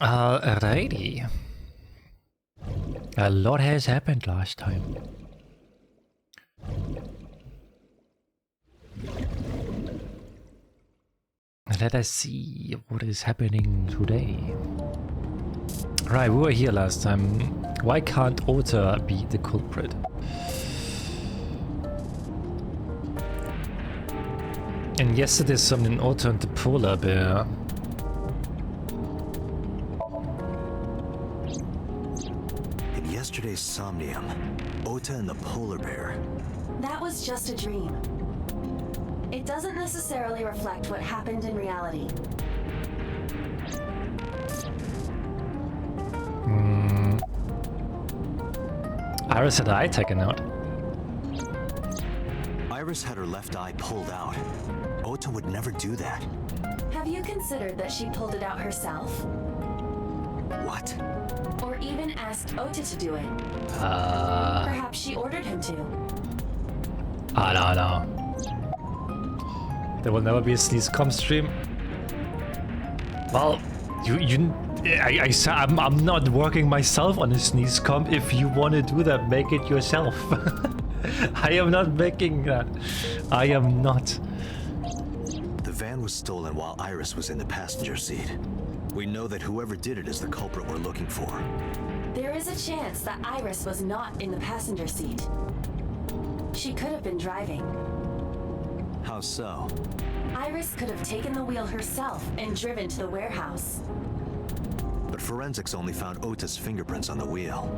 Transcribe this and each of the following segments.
Alrighty. A lot has happened last time. Let us see what is happening today. Right, we were here last time. Why can't Ota be the culprit? In yesterday's Somnium, Ota and the polar bear. In yesterday's Somnium, Ota and the polar bear. That was just a dream. It doesn't necessarily reflect what happened in reality. Iris had her eye taken out. Iris had her left eye pulled out. Ota would never do that. Have you considered that she pulled it out herself? What? Or even asked Ota to do it? Perhaps she ordered him to. I don't know. There will never be a SneezeCom stream. Well, I'm not working myself on a SneezeCom. If you want to do that, make it yourself. I am not making that. I am not. The van was stolen while Iris was in the passenger seat. We know that whoever did it is the culprit we're looking for. There is a chance that Iris was not in the passenger seat. She could have been driving. How so? Iris could have taken the wheel herself and driven to the warehouse. But forensics only found Ota's fingerprints on the wheel.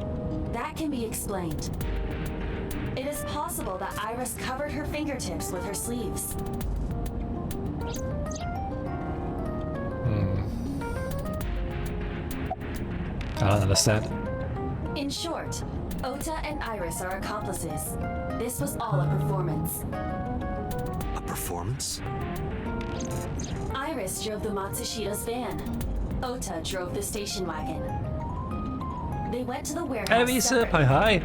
That can be explained. It is possible that Iris covered her fingertips with her sleeves. I don't understand. In short, Ota and Iris are accomplices. This was all a performance. A performance? Iris drove the Matsushida's van. Ota drove the station wagon. They went to the warehouse separately. Hi.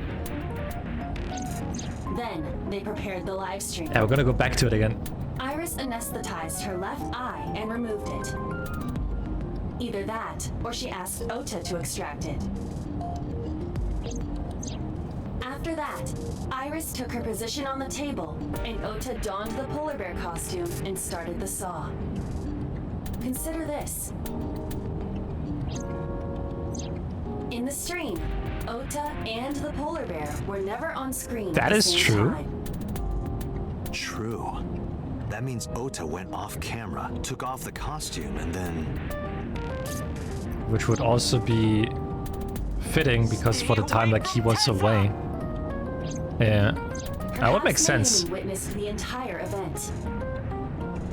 Then, they prepared the live stream. Yeah, we're gonna go back to it again. Iris anesthetized her left eye and removed it. Either that, or she asked Ota to extract it. After that, Iris took her position on the table, and Ota donned the polar bear costume and started the saw. Consider this. In the stream, Ota and the polar bear were never on screen. That is true. True. That means Ota went off camera, took off the costume, and then... Which would also be fitting because for the time like he was away. Yeah. That would make sense. Mayumi witnessed the entire event.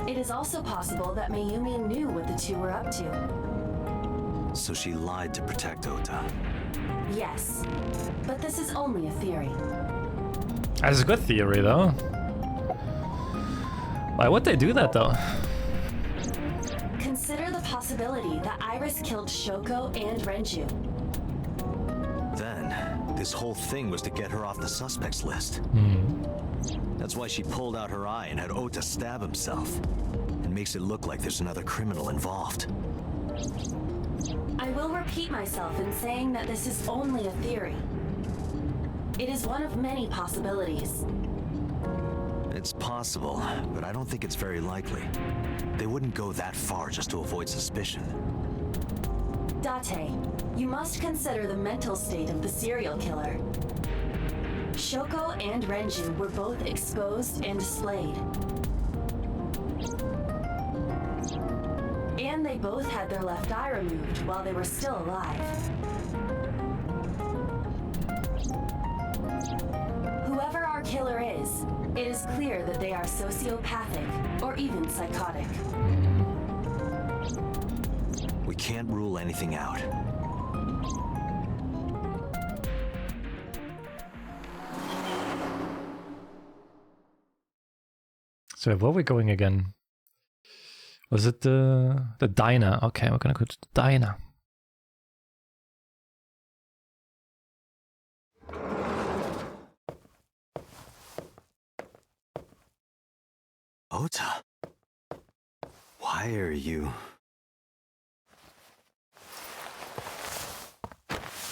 It is also possible that Mayumi knew what the two were up to. So she lied to protect Ota. Yes, but this is only a theory. That's a good theory though. Why would they do that though? Consider the possibility that Iris killed Shoko and Renju. Then, this whole thing was to get her off the suspects list. That's why she pulled out her eye and had Ota stab himself. It makes it look like there's another criminal involved. I will repeat myself in saying that this is only a theory. It is one of many possibilities. It's possible, but I don't think it's very likely. They wouldn't go that far just to avoid suspicion. Date, you must consider the mental state of the serial killer. Shoko and Renju were both exposed and displayed. And they both had their left eye removed while they were still alive. Whoever our killer is, it is clear that they are sociopathic or even psychotic. We can't rule anything out. So where are we going again? Was it the diner? Okay, we're gonna go to the diner. Ota, why are you...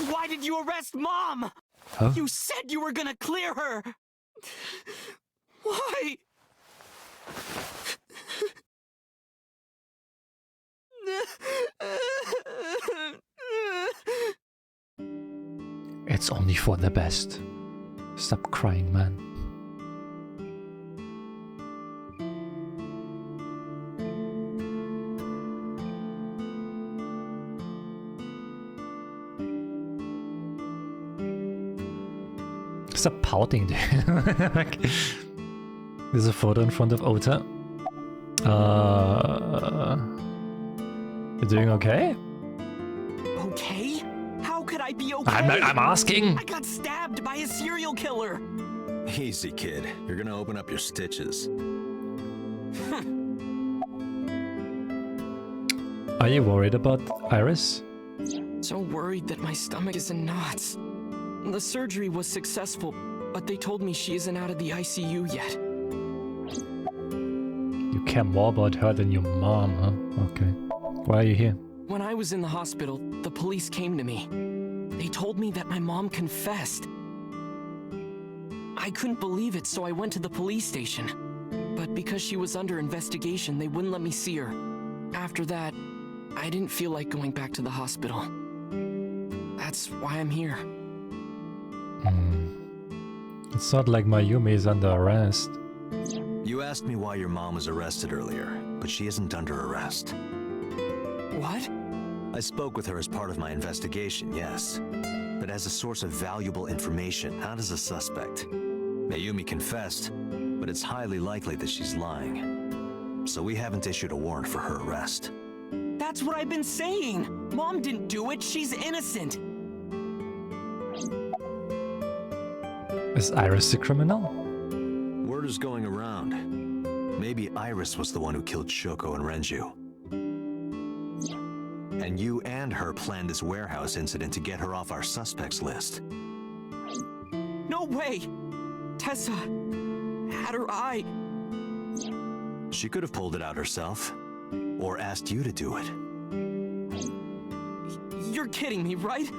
Why did you arrest Mom? Huh? You said you were gonna clear her. Why? It's only for the best. Stop crying, man. Stop pouting, dude. Like, there's a photo in front of Ota. You doing okay? Okay? How could I be okay? I'm asking. I got stabbed by a serial killer. Easy, kid. You're gonna open up your stitches. Are you worried about Iris? So worried that my stomach is in knots. The surgery was successful, but they told me she isn't out of the ICU yet. You care more about her than your mom, huh? Okay. Why are you here? When I was in the hospital, the police came to me. They told me that my mom confessed. I couldn't believe it, so I went to the police station. But because she was under investigation, they wouldn't let me see her. After that, I didn't feel like going back to the hospital. That's why I'm here. It's not like Mayumi is under arrest. You asked me why your mom was arrested earlier, but she isn't under arrest. What? I spoke with her as part of my investigation, yes. But as a source of valuable information, not as a suspect. Mayumi confessed, but it's highly likely that she's lying. So we haven't issued a warrant for her arrest. That's what I've been saying! Mom didn't do it, she's innocent! Is Iris the criminal? Word is going around. Maybe Iris was the one who killed Shoko and Renju. And you and her planned this warehouse incident to get her off our suspects list. No way! Tessa had her eye. She could have pulled it out herself, or asked you to do it. You're kidding me, right?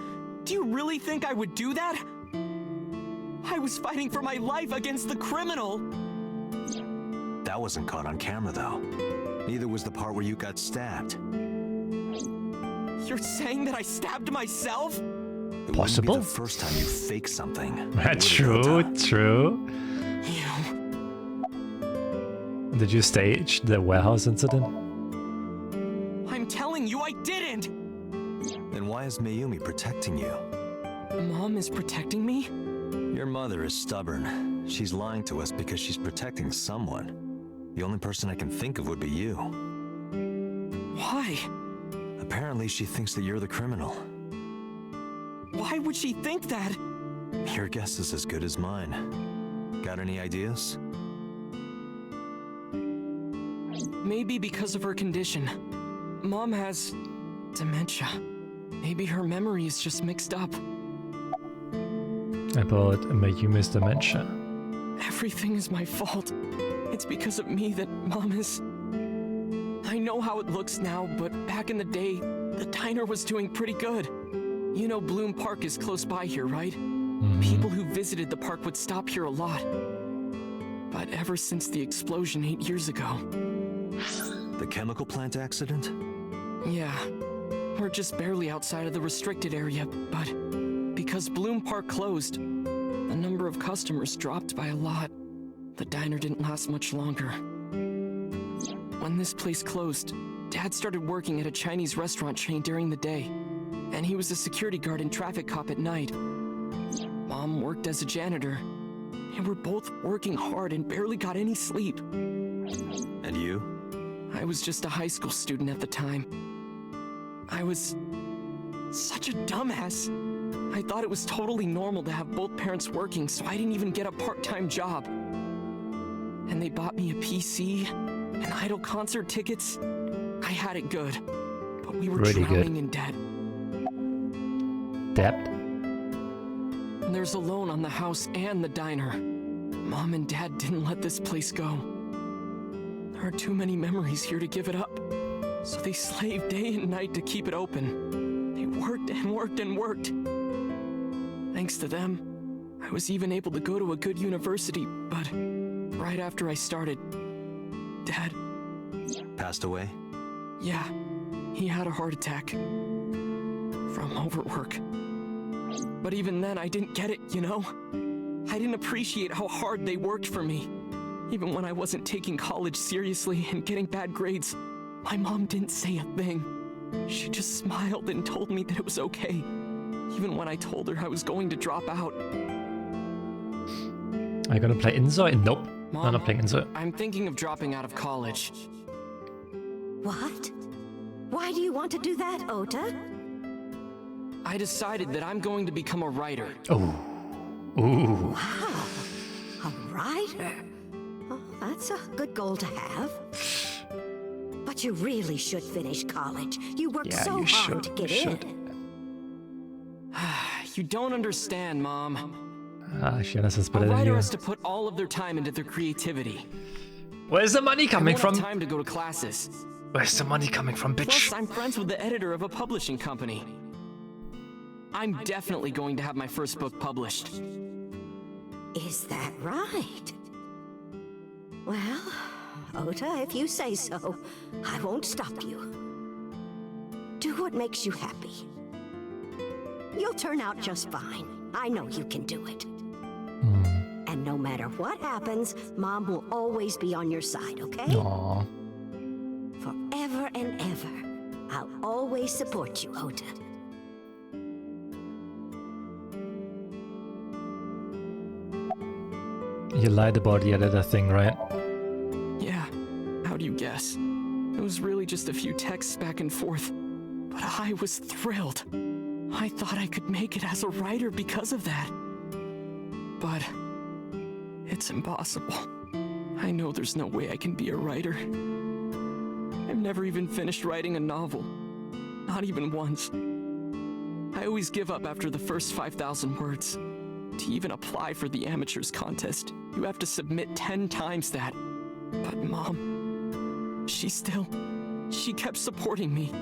Do you really think I would do that? I was fighting for my life against the criminal! That wasn't caught on camera, though. Neither was the part where you got stabbed. You're saying that I stabbed myself? It Possible. wouldn't be the first time you faked something. True, true. You... Did you stage the warehouse incident? I'm telling you I didn't! Then why is Mayumi protecting you? Mom is protecting me? Your mother is stubborn. She's lying to us because she's protecting someone. The only person I can think of would be you. Why? Apparently she thinks that you're the criminal. Why would she think that? Your guess is as good as mine. Got any ideas? Maybe because of her condition. Mom has... dementia. Maybe her memory is just mixed up. About Mayumi's dementia. Everything is my fault. It's because of me that Mom is... I know how it looks now, but back in the day, the diner was doing pretty good. You know Bloom Park is close by here, right? People who visited the park would stop here a lot. But ever since the explosion 8 years ago... The chemical plant accident? Yeah. We're just barely outside of the restricted area, but... because Bloom Park closed, the number of customers dropped by a lot. The diner didn't last much longer. When this place closed, Dad started working at a Chinese restaurant chain during the day, and he was a security guard and traffic cop at night. Mom worked as a janitor, and we're both working hard and barely got any sleep. And you? I was just a high school student at the time. I was such a dumbass. I thought it was totally normal to have both parents working, so I didn't even get a part-time job. And they bought me a PC and idol concert tickets. I had it good, but we were Really drowning good. in debt. Debt? And there's a loan on the house and the diner. Mom and Dad didn't let this place go. There are too many memories here to give it up. So they slaved day and night to keep it open. They worked and worked and worked. Thanks to them, I was even able to go to a good university, but right after I started, Dad... Passed away? Yeah, he had a heart attack. From overwork. But even then, I didn't get it, you know? I didn't appreciate how hard they worked for me. Even when I wasn't taking college seriously and getting bad grades, my mom didn't say a thing. She just smiled and told me that it was okay. Even when I told her I was going to drop out. Are you gonna play Inzo? Nope. Mom, I'm not playing Inzo. I'm thinking of dropping out of college. What? Why do you want to do that, Ota? I decided that I'm going to become a writer. Oh. Ooh. Wow. A writer? Oh, that's a good goal to have. But you really should finish college. You worked so hard to get in. You don't understand, Mom. She has A writer has to put all of their time into their creativity. Where's the money coming I won't from? have time to go to classes. Where's the money coming from, bitch? Plus, I'm friends with the editor of a publishing company. I'm definitely going to have my first book published. Is that right? Well, Ota, if you say so, I won't stop you. Do what makes you happy. You'll turn out just fine. I know you can do it. And no matter what happens, Mom will always be on your side, okay? Aww. Forever and ever, I'll always support you, Ota. You lied about the editor thing, right? Yeah, how do you guess? It was really just a few texts back and forth. But I was thrilled. I thought I could make it as a writer because of that. But it's impossible. I know there's no way I can be a writer. I've never even finished writing a novel. Not even once. I always give up after the first 5,000 words. To even apply for the amateurs contest, you have to submit 10 times that. But Mom, she kept supporting me.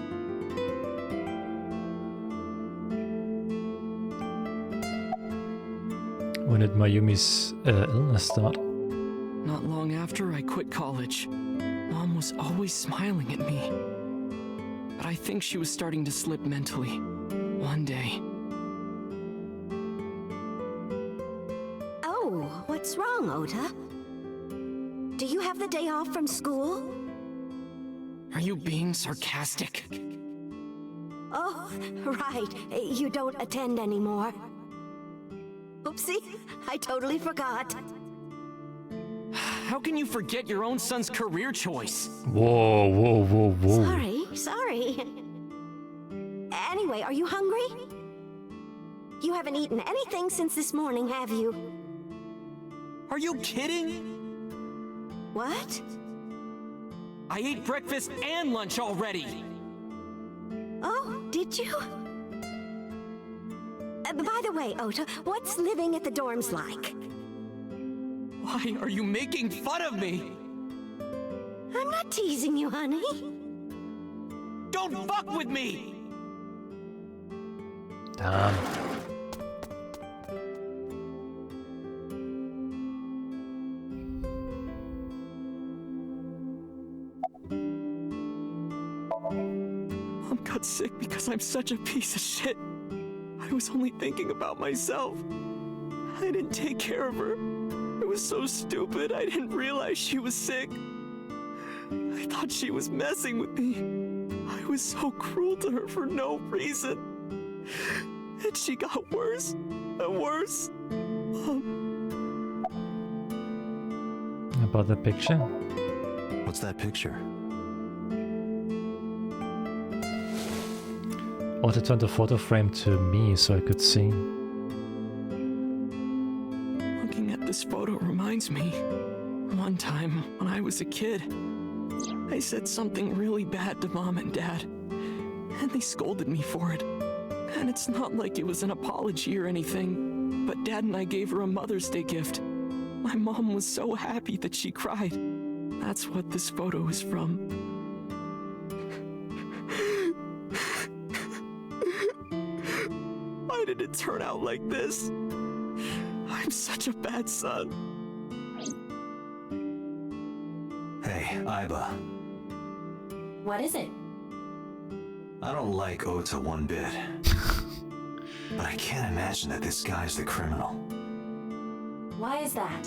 When did Mayumi's illness start? Not long after I quit college, Mom was always smiling at me. But I think she was starting to slip mentally. One day. Oh, what's wrong, Ota? Do you have the day off from school? Are you being sarcastic? Oh, right. You don't attend anymore. Oopsie, I totally forgot. How can you forget your own son's career choice? Whoa, whoa, whoa, whoa. Sorry. Anyway, are you hungry? You haven't eaten anything since this morning, have you? Are you kidding? What? I ate breakfast and lunch already. Oh, did you? By the way, Ota, what's living at the dorms like? Why are you making fun of me? I'm not teasing you, honey. Don't fuck with me! Damn. Mom got sick because I'm such a piece of shit. I was only thinking about myself. I didn't take care of her. It was so stupid, I didn't realize she was sick. I thought she was messing with me. I was so cruel to her for no reason. And she got worse and worse. About the picture? What's that picture? I want to turn the photo frame to me so I could see. Looking at this photo reminds me. One time, when I was a kid, I said something really bad to Mom and Dad. And they scolded me for it. And it's not like it was an apology or anything, but Dad and I gave her a Mother's Day gift. My mom was so happy that she cried. That's what this photo is from. I Why did it turn out like this? I'm such a bad son. Hey, Aiba. What is it? I don't like Ota one bit. But I can't imagine that this guy's the criminal. Why is that?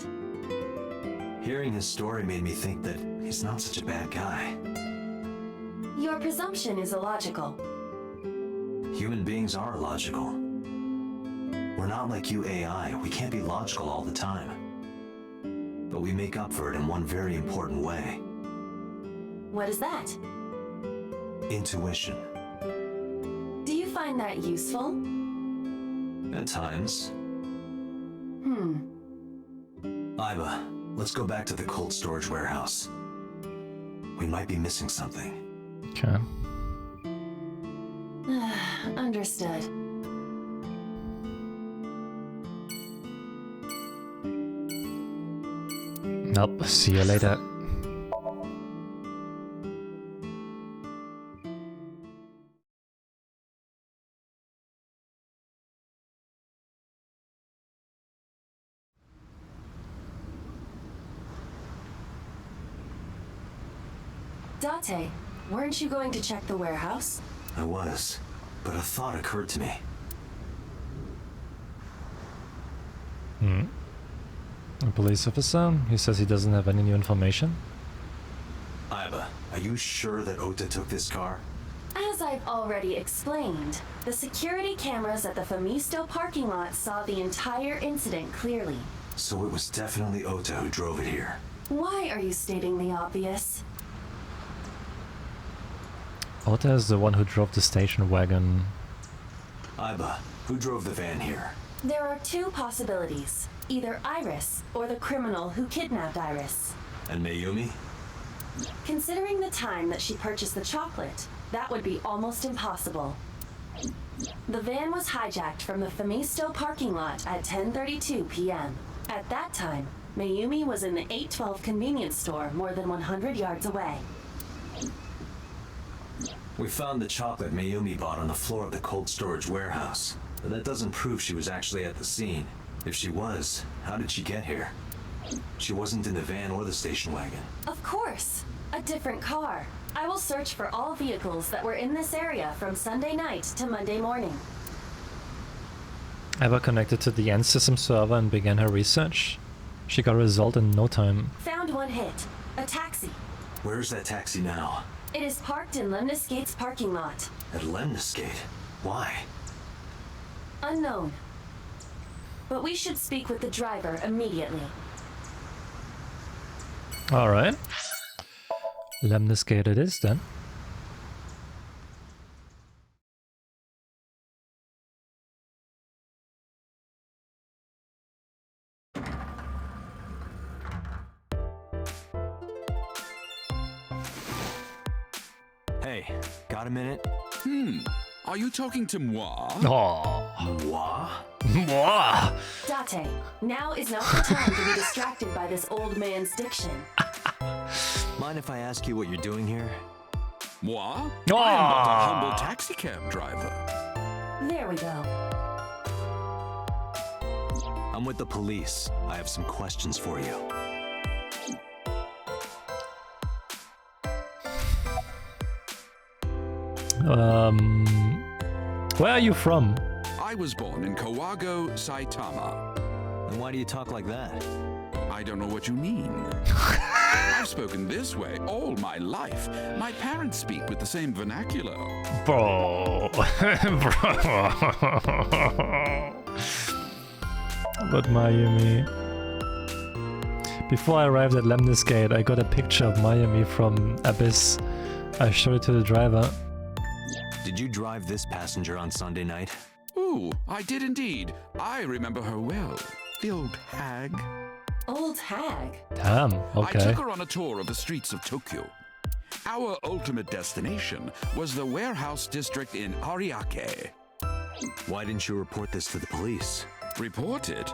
Hearing his story made me think that he's not such a bad guy. Your presumption is illogical. Human beings are illogical. We're not like you AI. We can't be logical all the time. But we make up for it in one very important way. What is that? Intuition. Do you find that useful? At times. Aiba, let's go back to the cold storage warehouse. We might be missing something. Okay. Understood. Nope. See you later. Date, weren't you going to check the warehouse? I was, but a thought occurred to me. A police officer? He says he doesn't have any new information. Aiba, are you sure that Ota took this car? As I've already explained, the security cameras at the Famisto parking lot saw the entire incident clearly. So it was definitely Ota who drove it here. Why are you stating the obvious? Ota is the one who drove the station wagon. Aiba, who drove the van here? There are two possibilities. Either Iris or the criminal who kidnapped Iris. And Mayumi? Considering the time that she purchased the chocolate, that would be almost impossible. The van was hijacked from the Famisto parking lot at 10:32 p.m. At that time, Mayumi was in the 812 convenience store more than 100 yards away. We found the chocolate Mayumi bought on the floor of the cold storage warehouse. But that doesn't prove she was actually at the scene. If she was, how did she get here? She wasn't in the van or the station wagon. Of course! A different car. I will search for all vehicles that were in this area from Sunday night to Monday morning. Eva connected to the end system server and began her research. She got a result in no time. Found one hit. A taxi. Where's that taxi now? It is parked in Lemniscate's parking lot. At Lemniscate? Why? Unknown. But we should speak with the driver immediately. Alright. Lemniscate it is then. Hey, got a minute? Are you talking to moi? Oh. Moi? Mwah. Date, now is not the time to be distracted by this old man's diction. Mind if I ask you what you're doing here? Moi? I am Ah. but a humble taxicab driver. There we go. I'm with the police. I have some questions for you. Where are you from? I was born in Kawago, Saitama. And why do you talk like that? I don't know what you mean. I've spoken this way all my life. My parents speak with the same vernacular. Bro. Bro. But Mayumi. Before I arrived at Lemniscate, I got a picture of Mayumi from Abyss. I showed it to the driver. Did you drive this passenger on Sunday night? Ooh, I did indeed. I remember her well. The old hag. Old hag. Damn, I okay. took her on a tour of the streets of Tokyo. Our ultimate destination was the warehouse district in Ariake. Why didn't you report this to the police? Report it?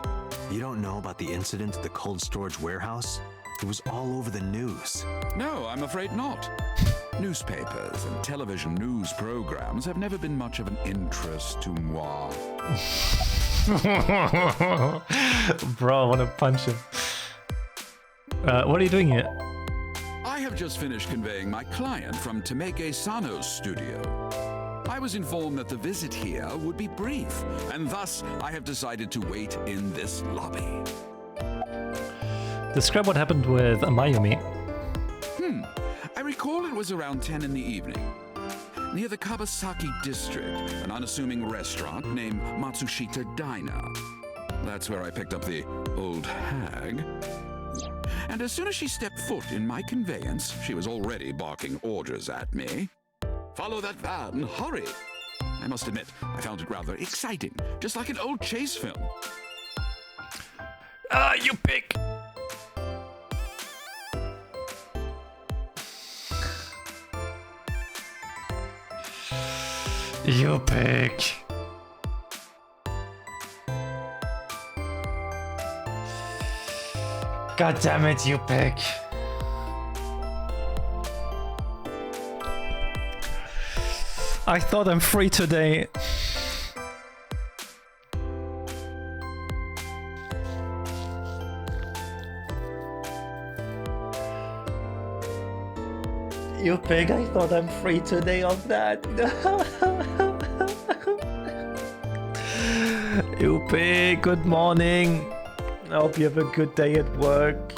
You don't know about the incident at the cold storage warehouse? It was all over the news. No, I'm afraid not. Newspapers and television news programs have never been much of an interest to moi. Bro, I want to punch him. What are you doing here? I have just finished conveying my client from Temeke Sano's studio. I was informed that the visit here would be brief, and thus I have decided to wait in this lobby. Describe what happened with Mayumi. I recall it was around 10 in the evening. Near the Kabasaki district, an unassuming restaurant named Matsushita Diner. That's where I picked up the old hag. And as soon as she stepped foot in my conveyance, she was already barking orders at me. Follow that van, hurry! I must admit, I found it rather exciting, just like an old chase film. You pick! You pick. God damn it, you pick. I thought I'm free today. You pig, I thought I'm free today of that. You pig, good morning. I hope you have a good day at work.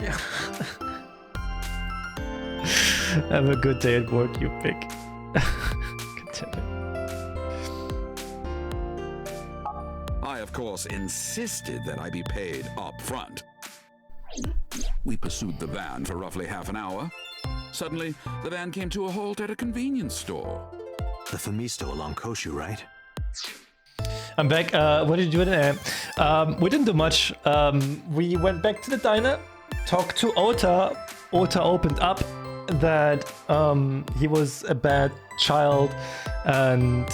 Have a good day at work, you pig. I, of course, insisted that I be paid up front. We pursued the van for roughly half an hour. Suddenly, the van came to a halt at a convenience store. The Famisto along Koshu, right? I'm back. What did you do there? We didn't do much. We went back to the diner, talked to Ota. Ota opened up that he was a bad child and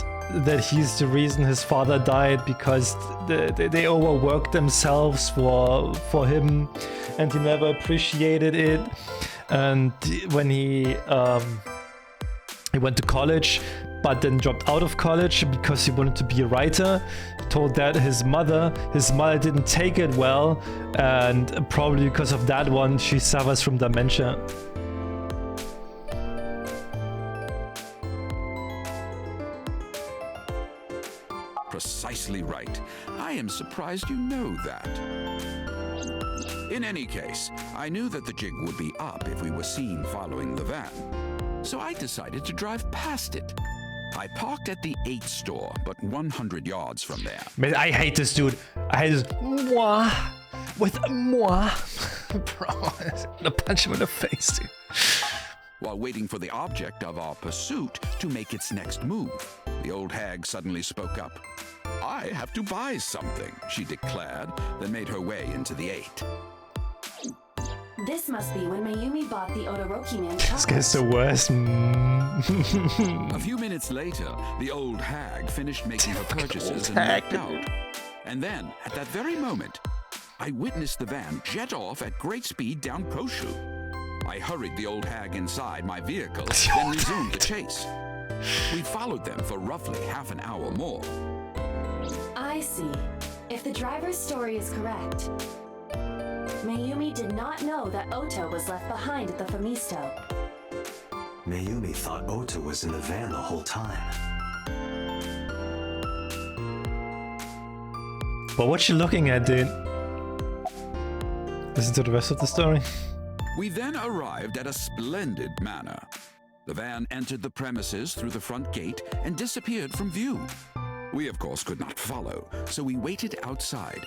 that he's the reason his father died because they overworked themselves for him and he never appreciated it. And when he went to college, but then dropped out of college because he wanted to be a writer, he told that his mother didn't take it well, and probably because of that one, she suffers from dementia. Precisely right. I am surprised you know that. In any case, I knew that the jig would be up if we were seen following the van. So I decided to drive past it. I parked at the 8 store, but 100 yards from there. Man, I hate this dude. I hate this. Moi. With moi. Bro, I'm gonna punch him in the face, dude. While waiting for the object of our pursuit to make its next move, the old hag suddenly spoke up. I have to buy something, she declared, then made her way into the 8. This must be when Mayumi bought the Odoroki man This chocolate. guy's the worst. A few minutes later, the old hag finished making her purchases and hag. walked out. And then, at that very moment, I witnessed the van jet off at great speed down Koshu. I hurried the old hag inside my vehicle, then resumed the chase. We followed them for roughly half an hour more. I see. If the driver's story is correct, Mayumi did not know that Ota was left behind at the Famisto. Mayumi thought Ota was in the van the whole time. But what you looking at, dude? Listen to the rest of the story. We then arrived at a splendid manor. The van entered the premises through the front gate and disappeared from view. We, of course, could not follow, so we waited outside.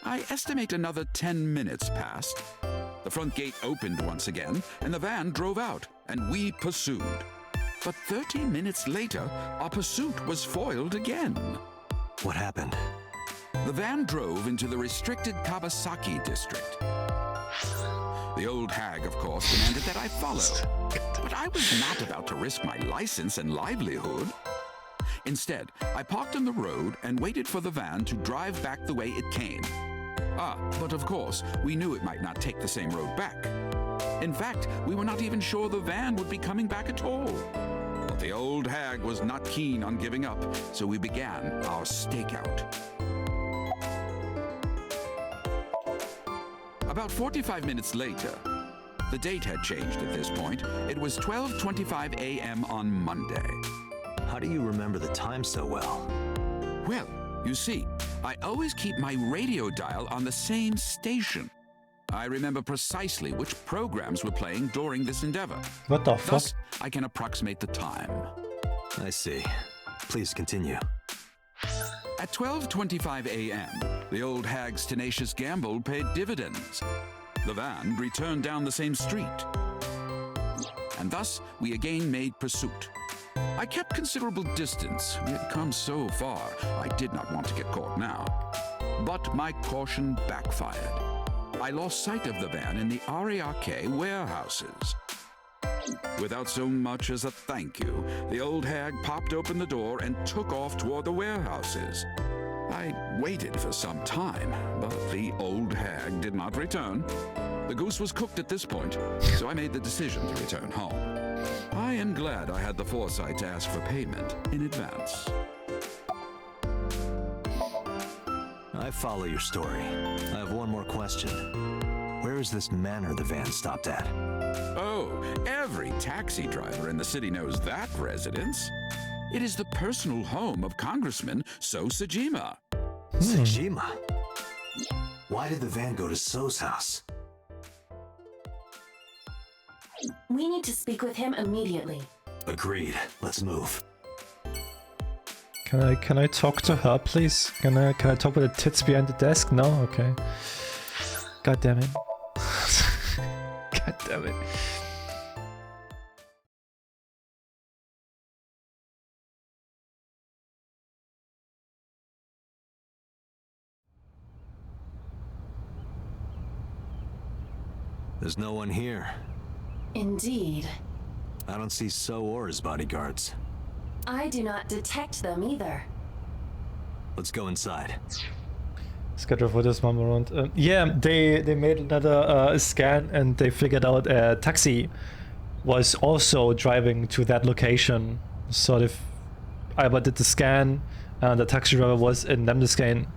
I estimate another 10 minutes passed. The front gate opened once again, and the van drove out, and we pursued. But 30 minutes later, our pursuit was foiled again. What happened? The van drove into the restricted Kabasaki district. The old hag, of course, demanded that I follow. But I was not about to risk my license and livelihood. Instead, I parked on the road and waited for the van to drive back the way it came. But of course, we knew it might not take the same road back. In fact, we were not even sure the van would be coming back at all. But the old hag was not keen on giving up, so we began our stakeout. About 45 minutes later, the date had changed at this point. It was 12:25 a.m. on Monday. How do you remember the time so well? Well, you see, I always keep my radio dial on the same station. I remember precisely which programs were playing during this endeavor. What the fuck? Thus, I can approximate the time. I see. Please continue. At 12:25 a.m., the old hag's tenacious gamble paid dividends. The van returned down the same street. And thus, we again made pursuit. I kept considerable distance. We had come so far, I did not want to get caught now. But my caution backfired. I lost sight of the van in the Ariake warehouses. Without so much as a thank you, the old hag popped open the door and took off toward the warehouses. I waited for some time, but the old hag did not return. The goose was cooked at this point, so I made the decision to return home. I am glad I had the foresight to ask for payment in advance. I follow your story. I have one more question. Where is this manor the van stopped at? Oh, every taxi driver in the city knows that residence. It is the personal home of Congressman So Sajima. Sajima? Why did the van go to So's house? We need to speak with him immediately. Agreed. Let's move. Can I talk to her, please? Can I talk with the tits behind the desk? No? Okay. God damn it. God damn it. There's no one here. Indeed. I don't see So or his bodyguards. I do not detect them either. Let's go inside. Schedule for this one around. Yeah, they made another scan and they figured out a taxi was also driving to that location. So if Alba did the scan and the taxi driver was in Nemdescan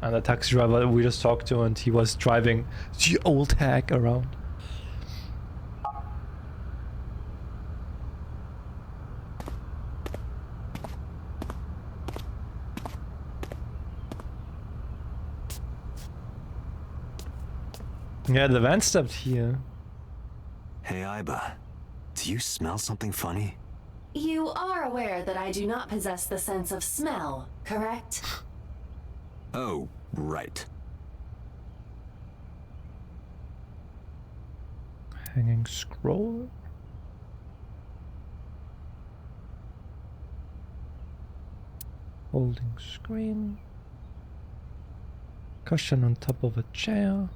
and the taxi driver we just talked to and he was driving the old hag around. Yeah, the van stopped here. Hey, Iba. Do you smell something funny? You are aware that I do not possess the sense of smell, correct? Oh, right. Hanging scroll. Holding screen. Cushion on top of a chair.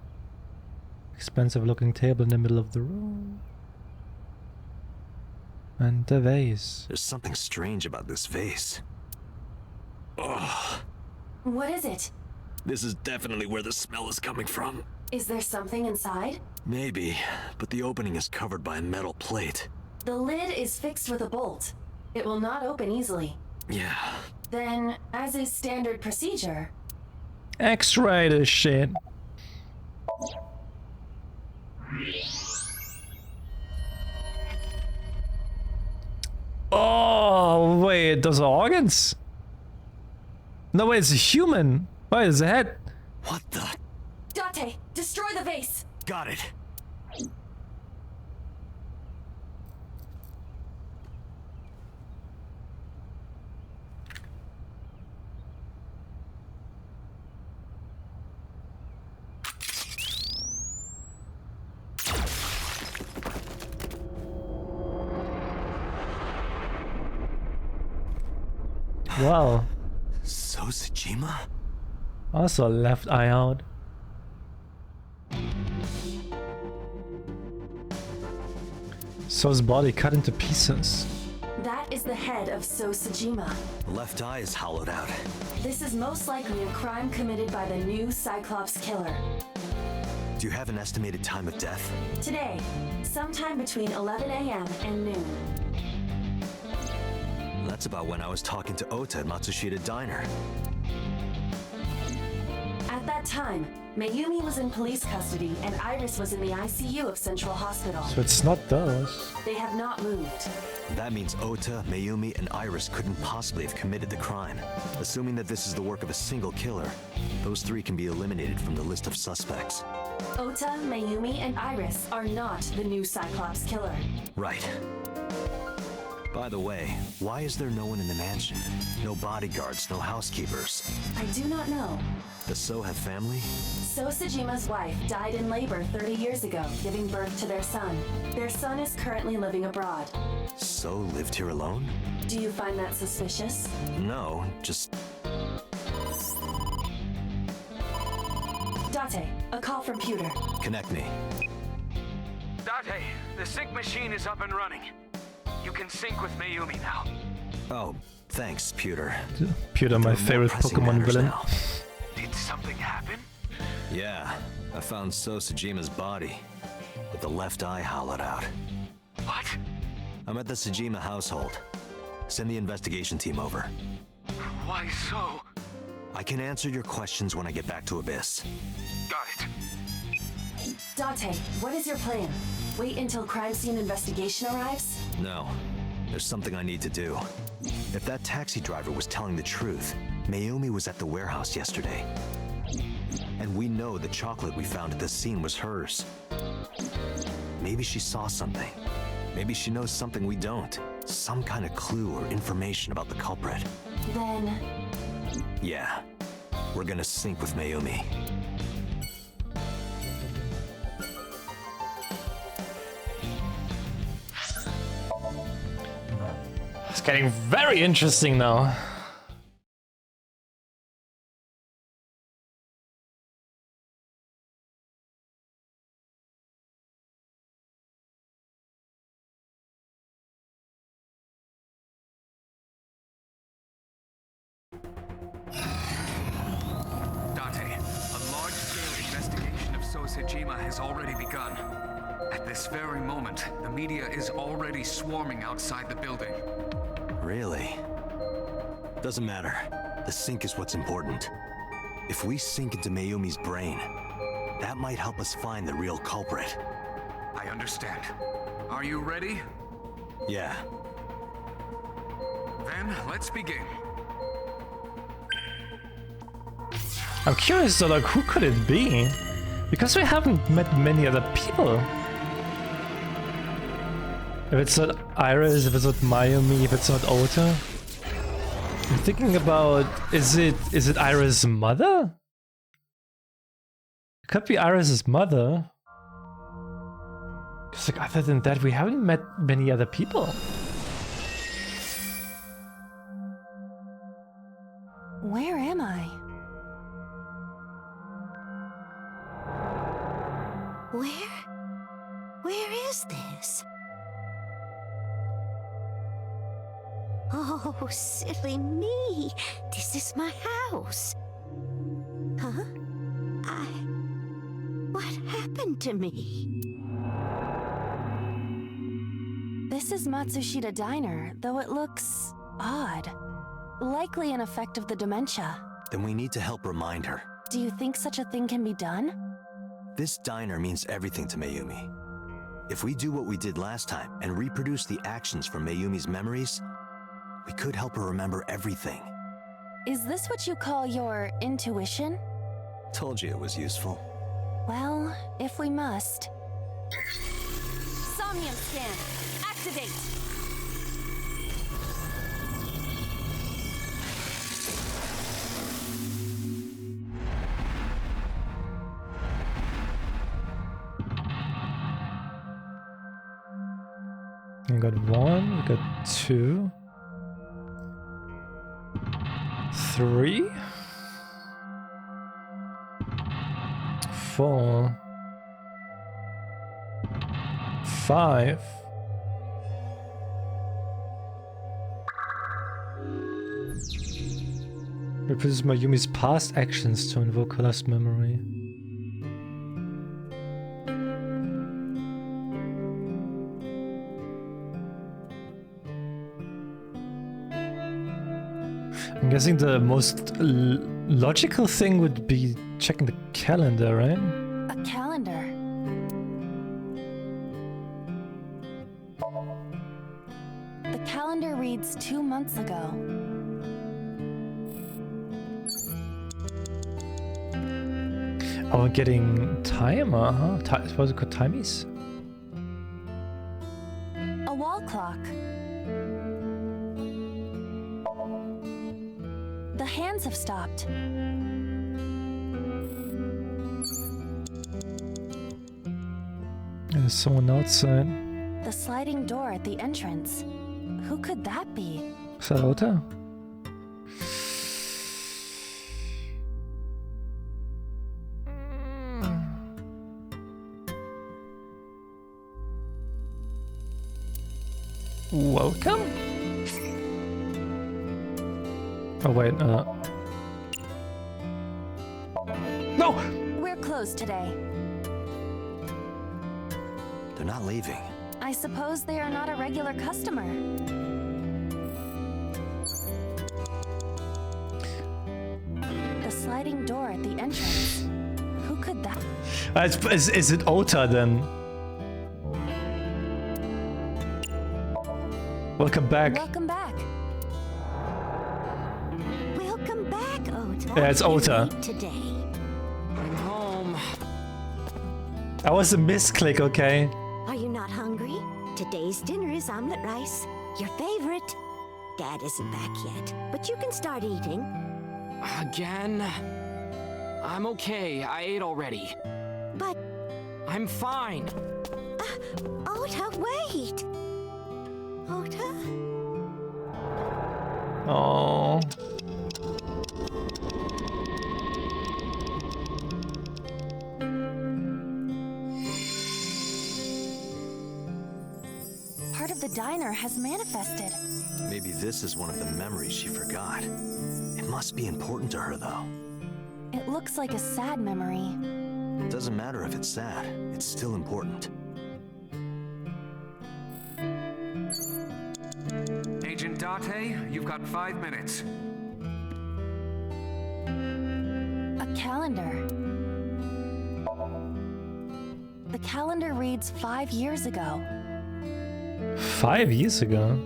Expensive looking table in the middle of the room. And the vase. There's something strange about this vase. Ugh. What is it? This is definitely where the smell is coming from. Is there something inside? Maybe, but the opening is covered by a metal plate. The lid is fixed with a bolt. It will not open easily. Yeah. Then, as is standard procedure... X-ray this shit. Oh, wait, those are organs? No, wait, it's a human. Wait, it's a head. What the? Date, destroy the vase! Got it. Wow. So Sajima? Also a left eye out. So's body cut into pieces. That is the head of So Sajima. The left eye is hollowed out. This is most likely a crime committed by the new Cyclops killer. Do you have an estimated time of death? Today, sometime between 11 a.m. and noon. That's about when I was talking to Ota at Matsushita Diner. At that time, Mayumi was in police custody and Iris was in the ICU of Central Hospital. So it's not those. They have not moved. That means Ota, Mayumi, and Iris couldn't possibly have committed the crime. Assuming that this is the work of a single killer, those three can be eliminated from the list of suspects. Ota, Mayumi, and Iris are not the new Cyclops killer. Right. By the way, why is there no one in the mansion? No bodyguards, no housekeepers. I do not know. Does So have family? So Sejima's wife died in labor 30 years ago, giving birth to their son. Their son is currently living abroad. So lived here alone? Do you find that suspicious? No, just... Date, a call from Pewter. Connect me. Date, the sync machine is up and running. You can sync with Mayumi now. Oh, thanks, Pewter. Pewter, my There are more favorite pressing Pokemon matters villain. now. Did something happen? Yeah, I found So Sejima's body, with the left eye hollowed out. What? I'm at the Sejima household. Send the investigation team over. Why so? I can answer your questions when I get back to Abyss. Got it. Date, what is your plan? Wait until crime scene investigation arrives? No, there's something I need to do. If that taxi driver was telling the truth, Mayumi was at the warehouse yesterday. And we know the chocolate we found at the scene was hers. Maybe she saw something. Maybe she knows something we don't. Some kind of clue or information about the culprit. Then, Yeah, we're gonna sync with Mayumi. It's getting very interesting now. Date, a large-scale investigation of So Sejima has already begun. At this very moment, the media is already swarming outside the building. Really? Doesn't matter. The sync is what's important. If we sink into Mayumi's brain, that might help us find the real culprit. I understand. Are you ready? Yeah. Then, let's begin. I'm curious though, like, who could it be? Because we haven't met many other people. If it's not Iris, if it's not Mayumi, if it's not Ota. I'm thinking about, is it Iris' mother? It could be Iris' mother. Because like, other than that, we haven't met many other people. where am I? Where is this? Oh, silly me. This is my house. Huh? What happened to me? This is Matsushita Diner, though it looks odd. Likely an effect of the dementia. Then we need to help remind her. Do you think such a thing can be done? This diner means everything to Mayumi. If we do what we did last time and reproduce the actions from Mayumi's memories, we could help her remember everything. Is this what you call your intuition? Told you it was useful. Well, if we must. Somnium scan. Activate! We got 1, we got 2, 3, 4, 5. Reproduce Mayumi's past actions to invoke her last memory. I'm guessing the most logical thing would be checking the calendar, right? A calendar. The calendar reads 2 months ago. Oh, we're getting timer, huh? Suppose it could timies? A wall clock. The hands have stopped. There's someone outside. The sliding door at the entrance. Who could that be? Is that Ota? Welcome? Oh wait, No! We're closed today. They're not leaving. I suppose they are not a regular customer. The sliding door at the entrance. Who could that? Is it Ota then? Welcome back. Welcome back. Welcome back, Ota. Yeah, it's You're Ota. late today. I'm home. That was a misclick, okay? Are you not hungry? Today's dinner is omelet rice, your favorite. Dad isn't back yet, but you can start eating. Again? I'm okay. I ate already. But, I'm fine. Ota, wait! Ota? Oh. Part of the diner has manifested. Maybe this is one of the memories she forgot. It must be important to her, though. It looks like a sad memory. It doesn't matter if it's sad. It's still important. Agent Date, you've got 5 minutes. A calendar. The calendar reads 5 years ago. 5 years ago?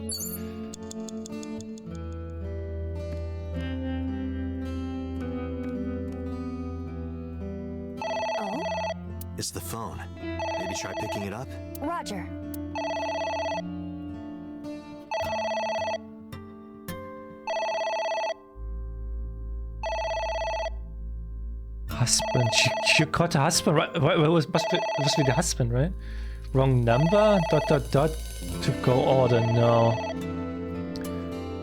Oh? It's the phone. Maybe try picking it up? Roger. Husband. She got a husband, right? Must be the husband, right? Wrong number? ... To go order. No.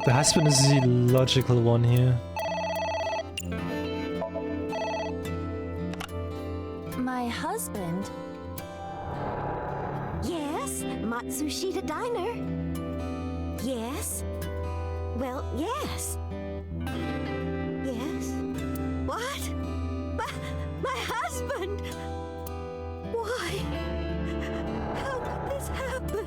The husband is the logical one here. My husband? Yes, Matsushita Diner. Yes. Well, yes. Yes. What? My husband! Why? How could this happen?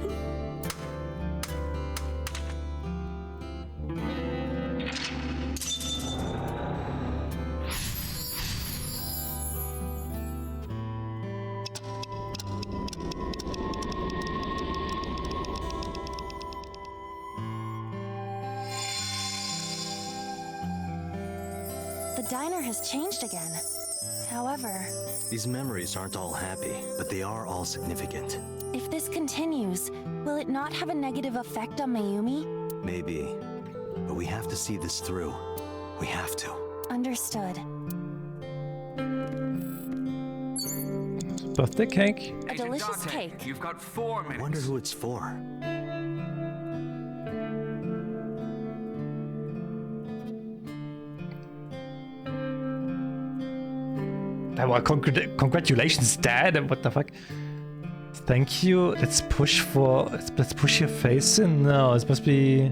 The diner has changed again. However, These memories aren't all happy, but they are all significant. if this continues, will it not have a negative effect on Mayumi? Maybe. But we have to see this through. We have to. Understood. Birthday cake? A Agent delicious Date, cake. You've got 4 I minutes. wonder who it's for. Well, congratulations, Dad. What the fuck? Thank you. Let's push your face in. No, it must be.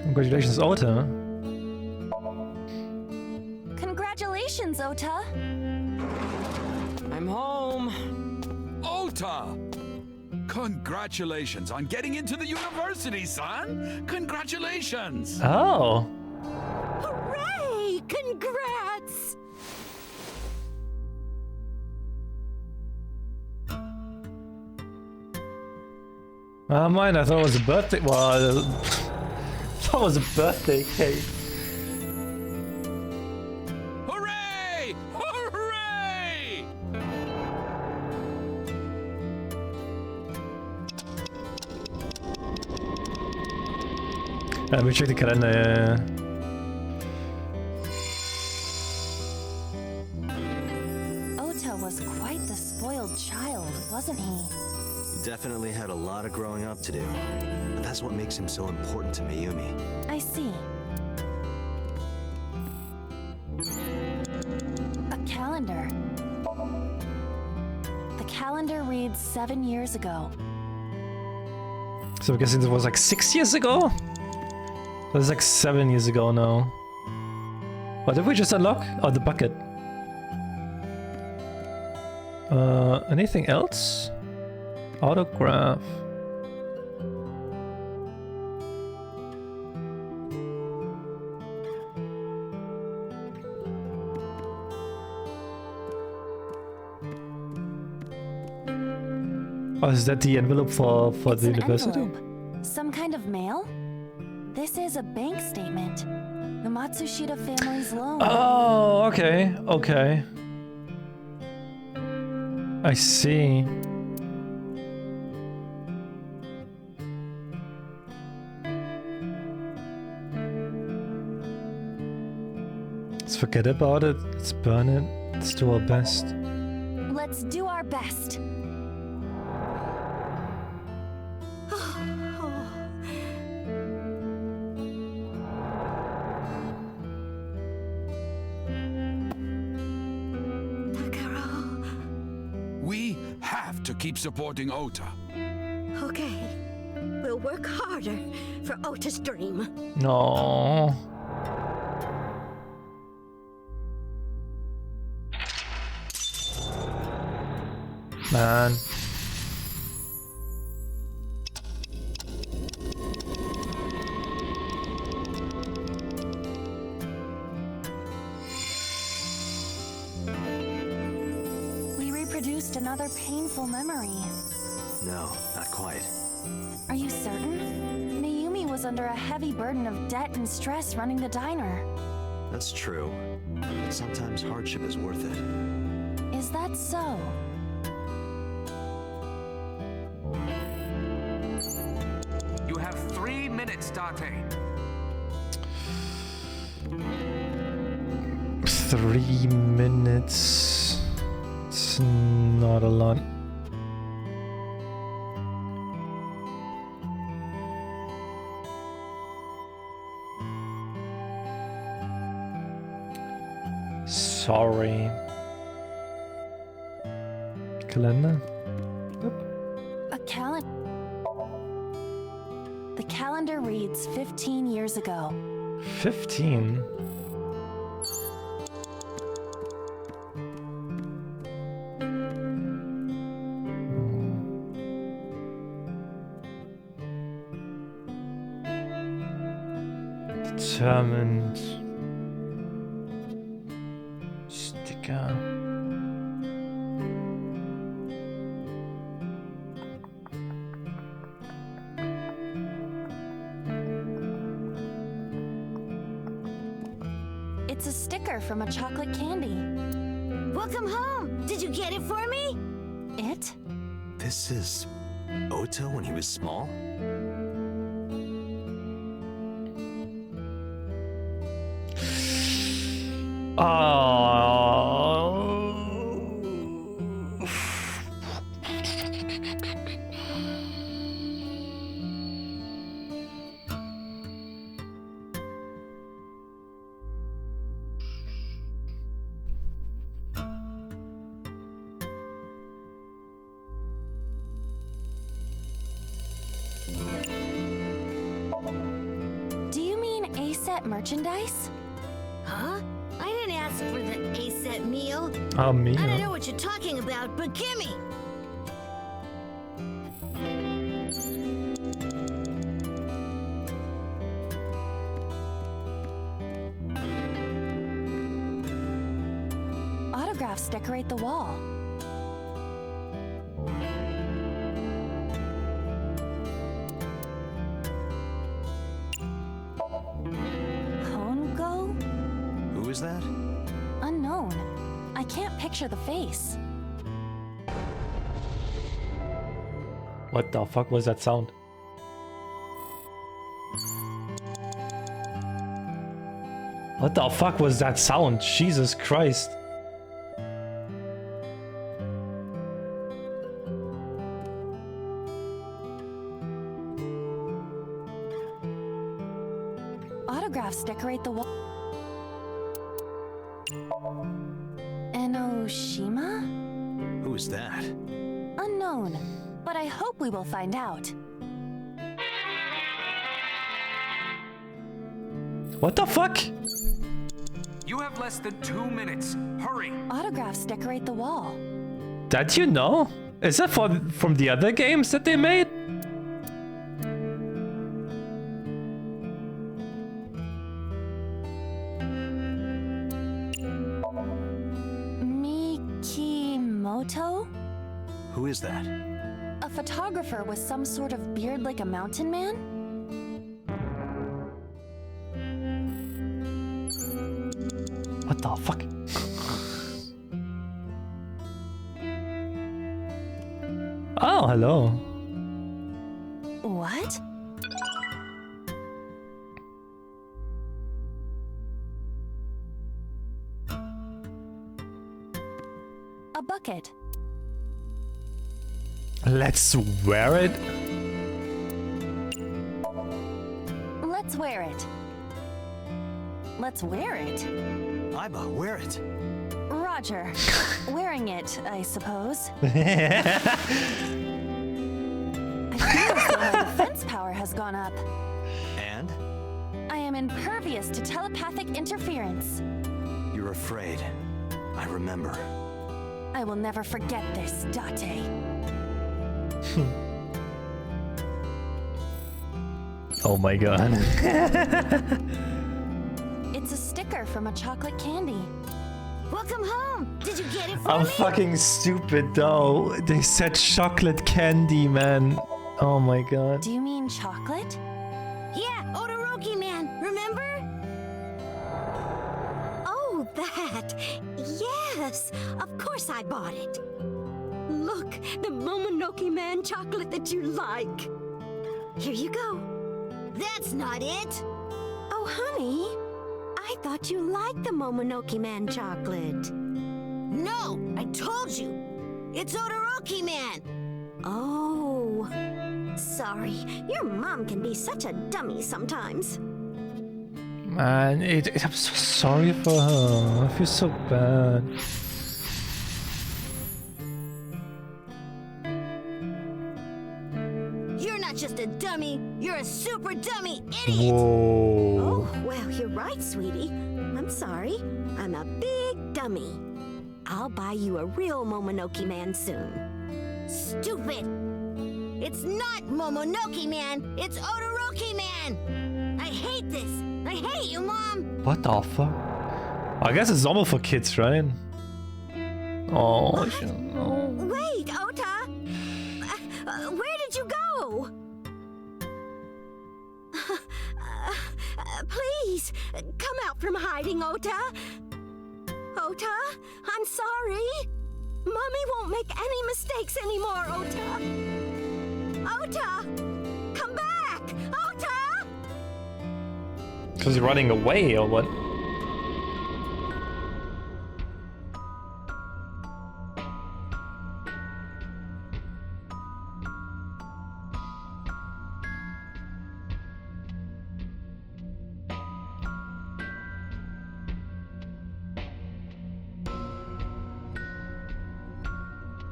Congratulations, Ota. Congratulations, Ota. I'm home. Ota! Congratulations on getting into the university, son! Congratulations! Oh. Hooray! Congrats! Mine, I thought it was a birthday. Well, I thought it was a birthday cake. Hooray! Hooray! Let me check the calendar. Yeah. Ota was quite the spoiled child, wasn't he? He definitely had a lot of growing up to do. But that's what makes him so important to Mayumi. I see. A calendar. The calendar reads 7 years ago. So I'm guessing this was like 6 years ago? That was like 7 years ago now. What did we just unlock? Oh, the bucket. Anything else? Autograph. Oh, is that the envelope for It's the an university? envelope. Some kind of mail? This is a bank statement. The Matsushita family's loan. Oh, okay, okay. I see. Let's forget about it. Let's burn it. Let's do our best. Let's do our best. We have to keep supporting Ota. Okay. We'll work harder for Ota's dream. No. Man. We reproduced another painful memory. No, not quite. Are you certain? Mayumi was under a heavy burden of debt and stress running the diner. That's true. But sometimes hardship is worth it. Is that so? You have 3 minutes, Date. 3 minutes. It's not a lot. Sorry. Calendar? A calendar. The calendar reads 15 years ago. 15? Determined. Sticker. It's a sticker from a chocolate candy. Welcome home. Did you get it for me? It? This is Ota when he was small? Do you mean A-set merchandise? Huh? I didn't ask for the A-set meal. Me. I don't know what you're talking about, but gimme! Autographs decorate the wall. Hongo? Who is that? Unknown. I can't picture the face. What the fuck was that sound? What the fuck was that sound? Jesus Christ. Autographs decorate the wall. Enoshima? Who is that? Unknown, but I hope we will find out. What the fuck? You have less than 2 minutes. Hurry! Autographs decorate the wall. That you know? Is that from the other games that they made? Mikimoto? Who is that? A photographer with some sort of beard like a mountain man? What the fuck? Oh, hello. What? A bucket. Let's wear it. Let's wear it. Let's wear it. Aiba, wear it. Roger. Wearing it, I suppose. I feel as though my defense power has gone up. And? I am impervious to telepathic interference. You're afraid. I remember. I will never forget this, Date. Oh my god. It's a sticker from a chocolate candy. Welcome home! Did you get it for I'm me? fucking stupid though. They said chocolate candy, man. Oh my god. Do you mean chocolate? Yeah, Odoroki man, remember? Oh, that. Yes, of course I bought it. Look, the Momonoke Man chocolate that you like. Here you go. That's not it! Oh, honey, I thought you liked the Momonoke Man chocolate. No, I told you! It's Odoroki man! Oh, sorry. Your mom can be such a dummy sometimes. Man, I'm so sorry for her. I feel so bad. You're not just a dummy, you're a super dummy idiot! Whoa. Oh, well, you're right, sweetie. I'm sorry. I'm a big dummy. I'll buy you a real Momonoke Man soon. Stupid! It's not Momonoke man, it's Odoroki man! I hate this! I hate you, Mom! What the fuck? I guess it's normal for kids, right? Oh, oh. Wait, Ota! Where did you go? Please, come out from hiding, Ota. Ota, I'm sorry. Mommy won't make any mistakes anymore, Ota. Ota! Come back! Ota! Because you're running away or what?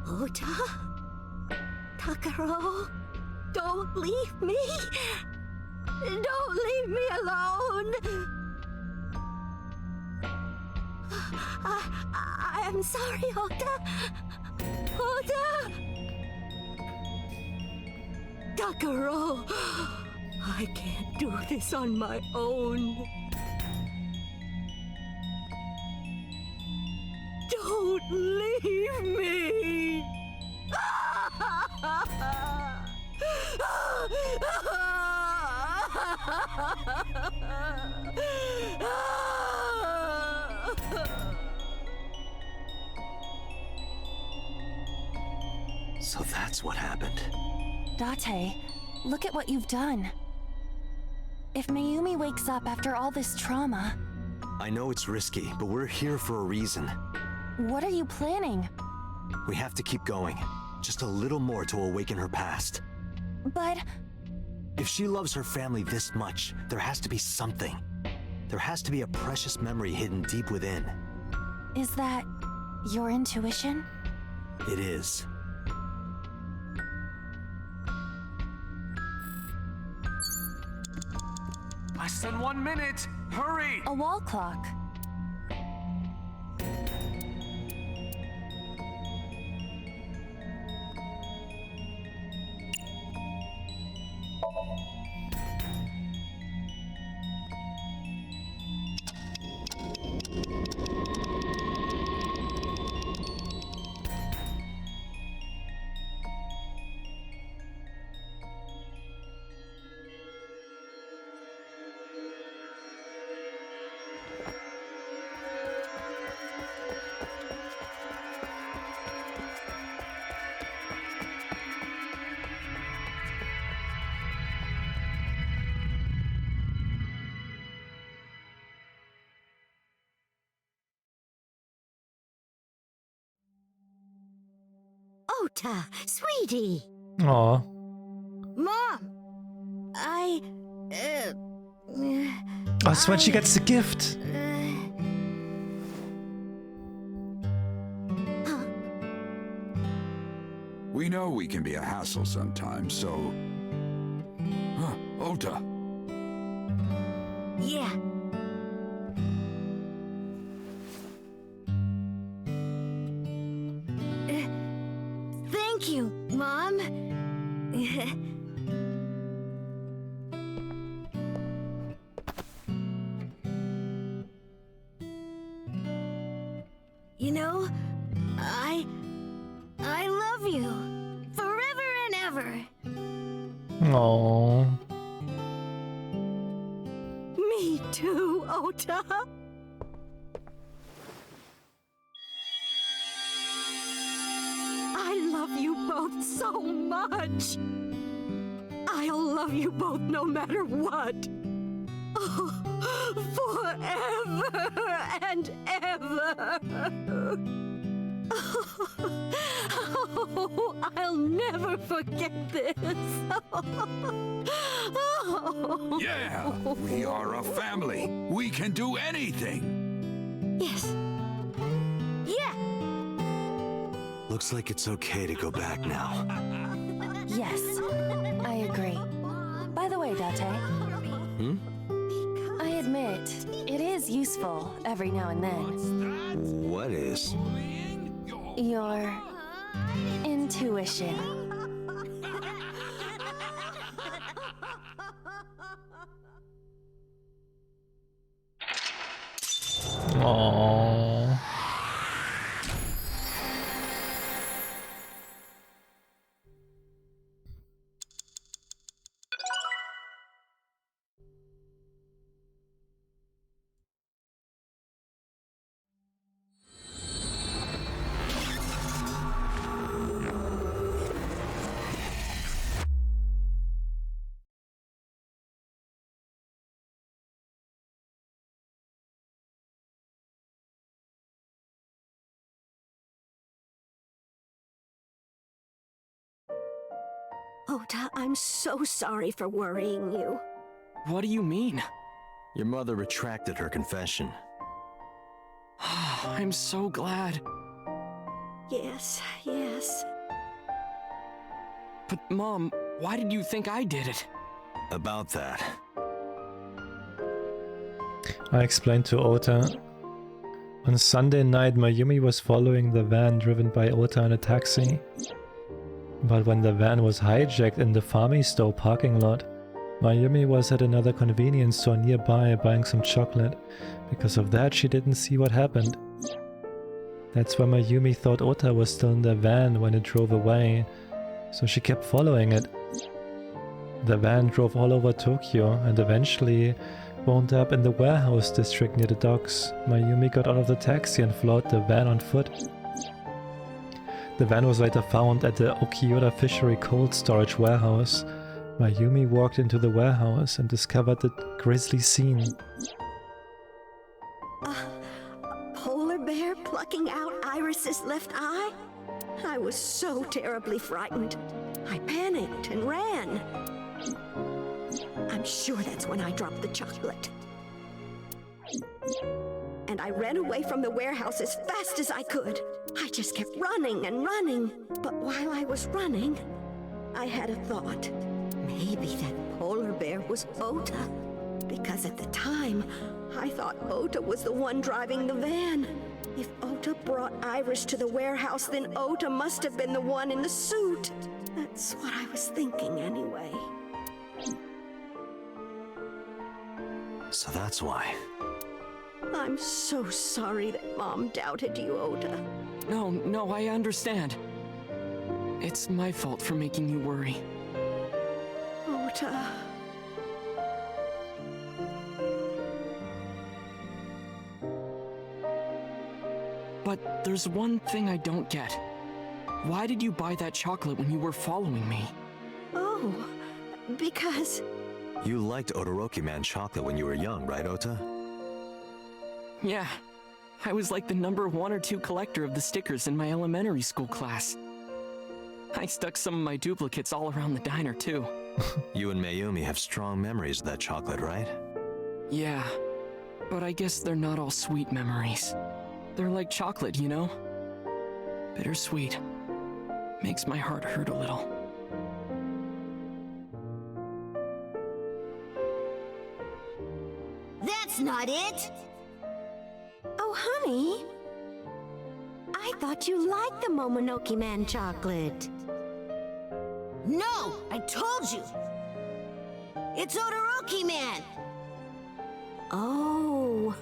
Ota? Takaro? Don't leave me! Don't leave me alone! am sorry, Ota. Ota! Takaro, I can't do this on my own. Don't leave me! So that's what happened. Date, look at what you've done. If Mayumi wakes up after all this trauma, I know it's risky, but we're here for a reason. what are you planning? We have to keep going. Just a little more to awaken her past. But If she loves her family this much, there has to be something. There has to be a precious memory hidden deep within. is that your intuition? It is. Less than 1 minute! Hurry! A wall clock. Ota, sweetie. Aw. Mom, That's when she gets the gift. We know we can be a hassle sometimes, so... Huh, Ota. Yeah. Thank you, Mom. You know, I love you forever and ever. Aww. Me too, Ota. I love you both so much. I'll love you both no matter what. Oh, forever and ever. Oh, I'll never forget this. Oh. Yeah! We are a family. We can do anything. Yes. Yeah. Looks like it's okay to go back now. Yes, I agree. By the way, Date, I admit, it is useful every now and then. What is? Your intuition. Aww. Ota, I'm so sorry for worrying you. What do you mean? Your mother retracted her confession. I'm so glad. Yes, yes. But Mom, why did you think I did it? About that. I explained to Ota On Sunday night, Mayumi was following the van driven by Ota in a taxi. But when the van was hijacked in the Fami store parking lot, Mayumi was at another convenience store nearby buying some chocolate. Because of that, she didn't see what happened. That's why Mayumi thought Ota was still in the van when it drove away, so she kept following it. The van drove all over Tokyo and eventually wound up in the warehouse district near the docks. Mayumi got out of the taxi and followed the van on foot. The van was later found at the Okioda Fishery Cold Storage Warehouse. Mayumi walked into the warehouse and discovered the grisly scene. A polar bear plucking out Iris's left eye? I was so terribly frightened. I panicked and ran. I'm sure that's when I dropped the chocolate. And I ran away from the warehouse as fast as I could. I just kept running and running. But while I was running, I had a thought. Maybe that polar bear was Ota. Because at the time, I thought Ota was the one driving the van. If Ota brought Iris to the warehouse, then Ota must have been the one in the suit. That's what I was thinking anyway. So that's why. I'm so sorry that Mom doubted you, Ota. No, I understand. It's my fault for making you worry. Ota. But there's one thing I don't get. Why did you buy that chocolate when you were following me? Oh, because... You liked Todoroki Man chocolate when you were young, right, Ota? Yeah. I was like the number 1 or 2 collector of the stickers in my elementary school class. I stuck some of my duplicates all around the diner, too. You and Mayumi have strong memories of that chocolate, right? Yeah, but I guess they're not all sweet memories. They're like chocolate, you know? Bittersweet. Makes my heart hurt a little. That's not it! Oh, honey. I thought you liked the Momonoki Man chocolate. No! I told you! It's Todoroki Man! Oh.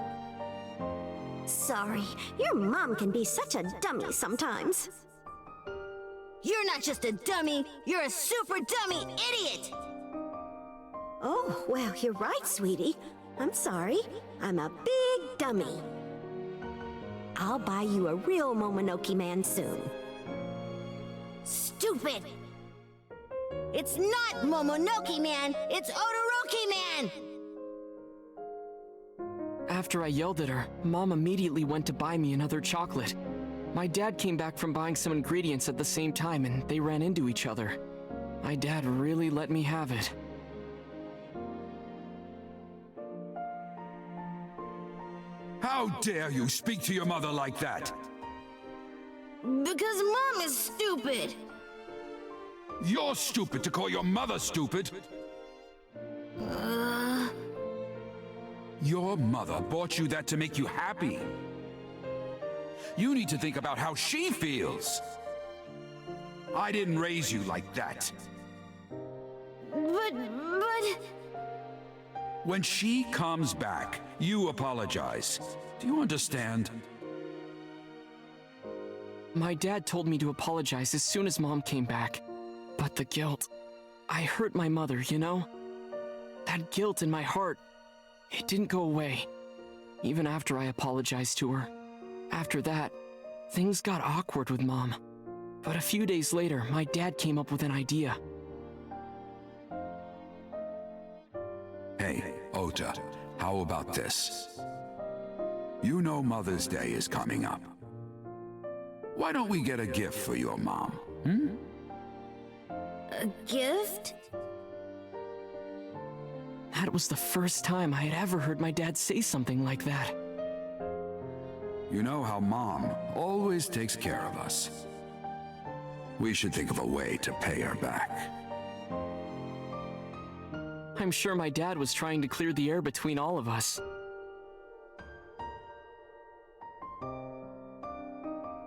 Sorry, your mom can be such a dummy sometimes. You're not just a dummy, you're a super dummy idiot! Oh, well, you're right, sweetie. I'm sorry. I'm a big dummy. I'll buy you a real Momonoki Man soon. Stupid! It's not Momonoki Man, it's Todoroki Man! After I yelled at her, Mom immediately went to buy me another chocolate. My dad came back from buying some ingredients at the same time and they ran into each other. My dad really let me have it. How dare you speak to your mother like that? Because Mom is stupid! You're stupid to call your mother stupid. Your mother bought you that to make you happy. You need to think about how she feels. I didn't raise you like that. But... When she comes back, you apologize. Do you understand? My dad told me to apologize as soon as Mom came back. But the guilt... I hurt my mother, you know? That guilt in my heart, it didn't go away. Even after I apologized to her. After that, things got awkward with Mom. But a few days later, my dad came up with an idea. Hey, Ota, how about this? You know Mother's Day is coming up. Why don't we get a gift for your mom, hmm? A gift? That was the first time I had ever heard my dad say something like that. You know how Mom always takes care of us. We should think of a way to pay her back. I'm sure my dad was trying to clear the air between all of us.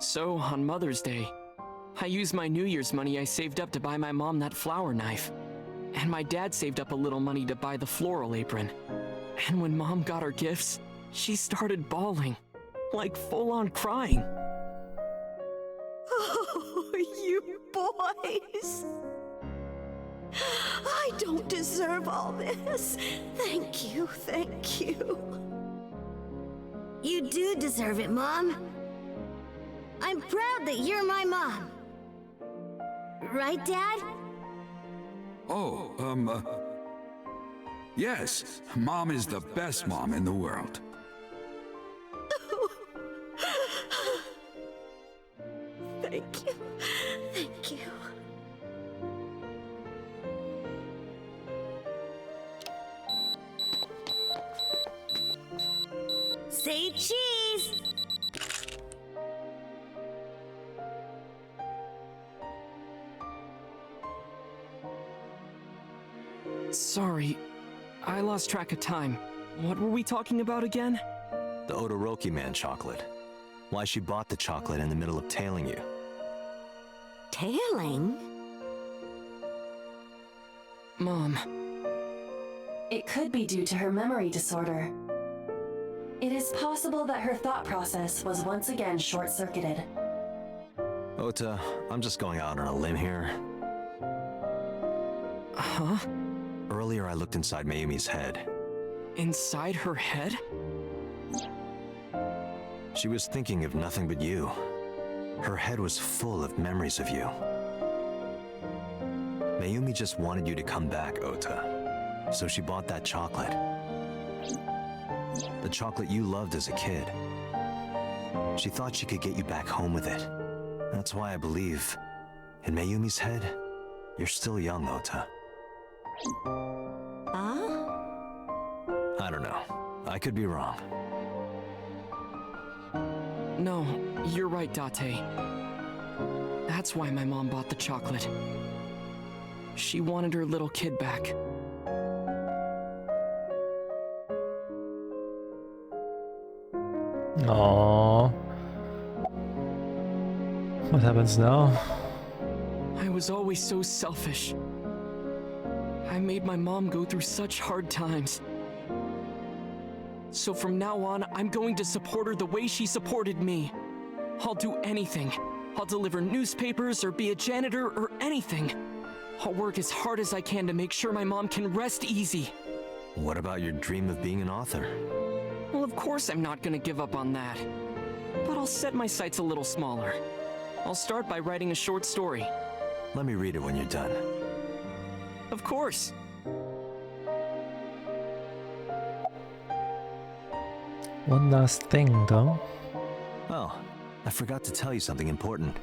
So, on Mother's Day, I used my New Year's money I saved up to buy my mom that flower knife. And my dad saved up a little money to buy the floral apron. And when Mom got her gifts, she started bawling. Like full-on crying. Oh, you boys. I don't deserve all this. Thank you, thank you. You do deserve it, Mom. I'm proud that you're my mom. Right, Dad? Oh, yes. Mom is the best mom in the world. Thank you, thank you. Say cheese! Sorry, I lost track of time. What were we talking about again? The Odoroki Man chocolate. Why she bought the chocolate in the middle of tailing you. Tailing? Mom. It could be due to her memory disorder. It is possible that her thought process was once again short-circuited. Ota, I'm just going out on a limb here. Huh? Earlier I looked inside Mayumi's head. Inside her head? She was thinking of nothing but you. Her head was full of memories of you. Mayumi just wanted you to come back, Ota. So she bought that chocolate. The chocolate you loved as a kid. She thought she could get you back home with it. That's why I believe, in Mayumi's head, you're still young, Ota. Huh? I don't know. I could be wrong. No, you're right, Date. That's why my mom bought the chocolate. She wanted her little kid back. Aww. What happens now? I was always so selfish. I made my mom go through such hard times. So from now on, I'm going to support her the way she supported me. I'll do anything. I'll deliver newspapers or be a janitor or anything. I'll work as hard as I can to make sure my mom can rest easy. What about your dream of being an author? Well, of course I'm not gonna give up on that. But I'll set my sights a little smaller. I'll start by writing a short story. Let me read it when you're done. Of course. One last thing, though. Oh, I forgot to tell you something important.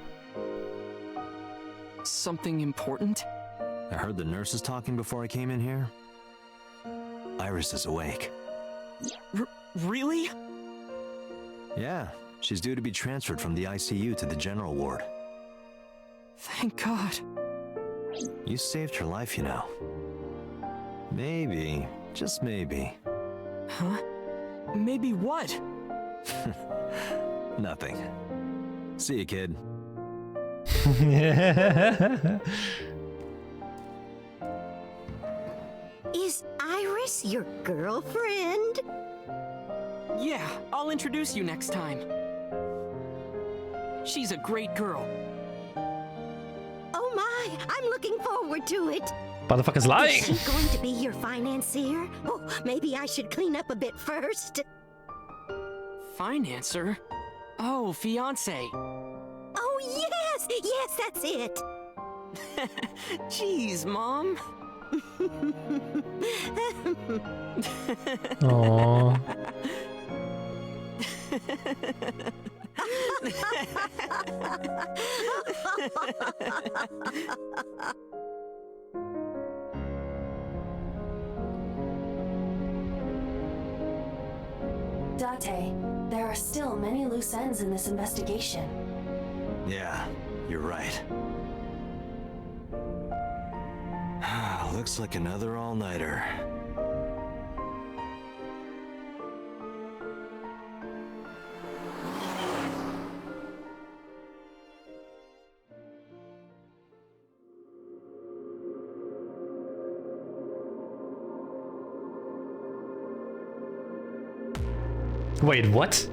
Something important? I heard the nurses talking before I came in here. Iris is awake. Really? Yeah, she's due to be transferred from the ICU to the general ward. Thank God. You saved her life, you know. Maybe, just maybe. Huh? Maybe what? Nothing. See you, kid. Is Iris your girlfriend? Yeah, I'll introduce you next time. She's a great girl. Oh my, I'm looking forward to it. Motherfucker's lying! Is she going to be your financier? Oh, maybe I should clean up a bit first. Financer? Oh, fiance. Oh yes, yes, that's it. Jeez, Mom. Aww. Date, there are still many loose ends in this investigation. Yeah, you're right. Looks like another all-nighter. Wait, what?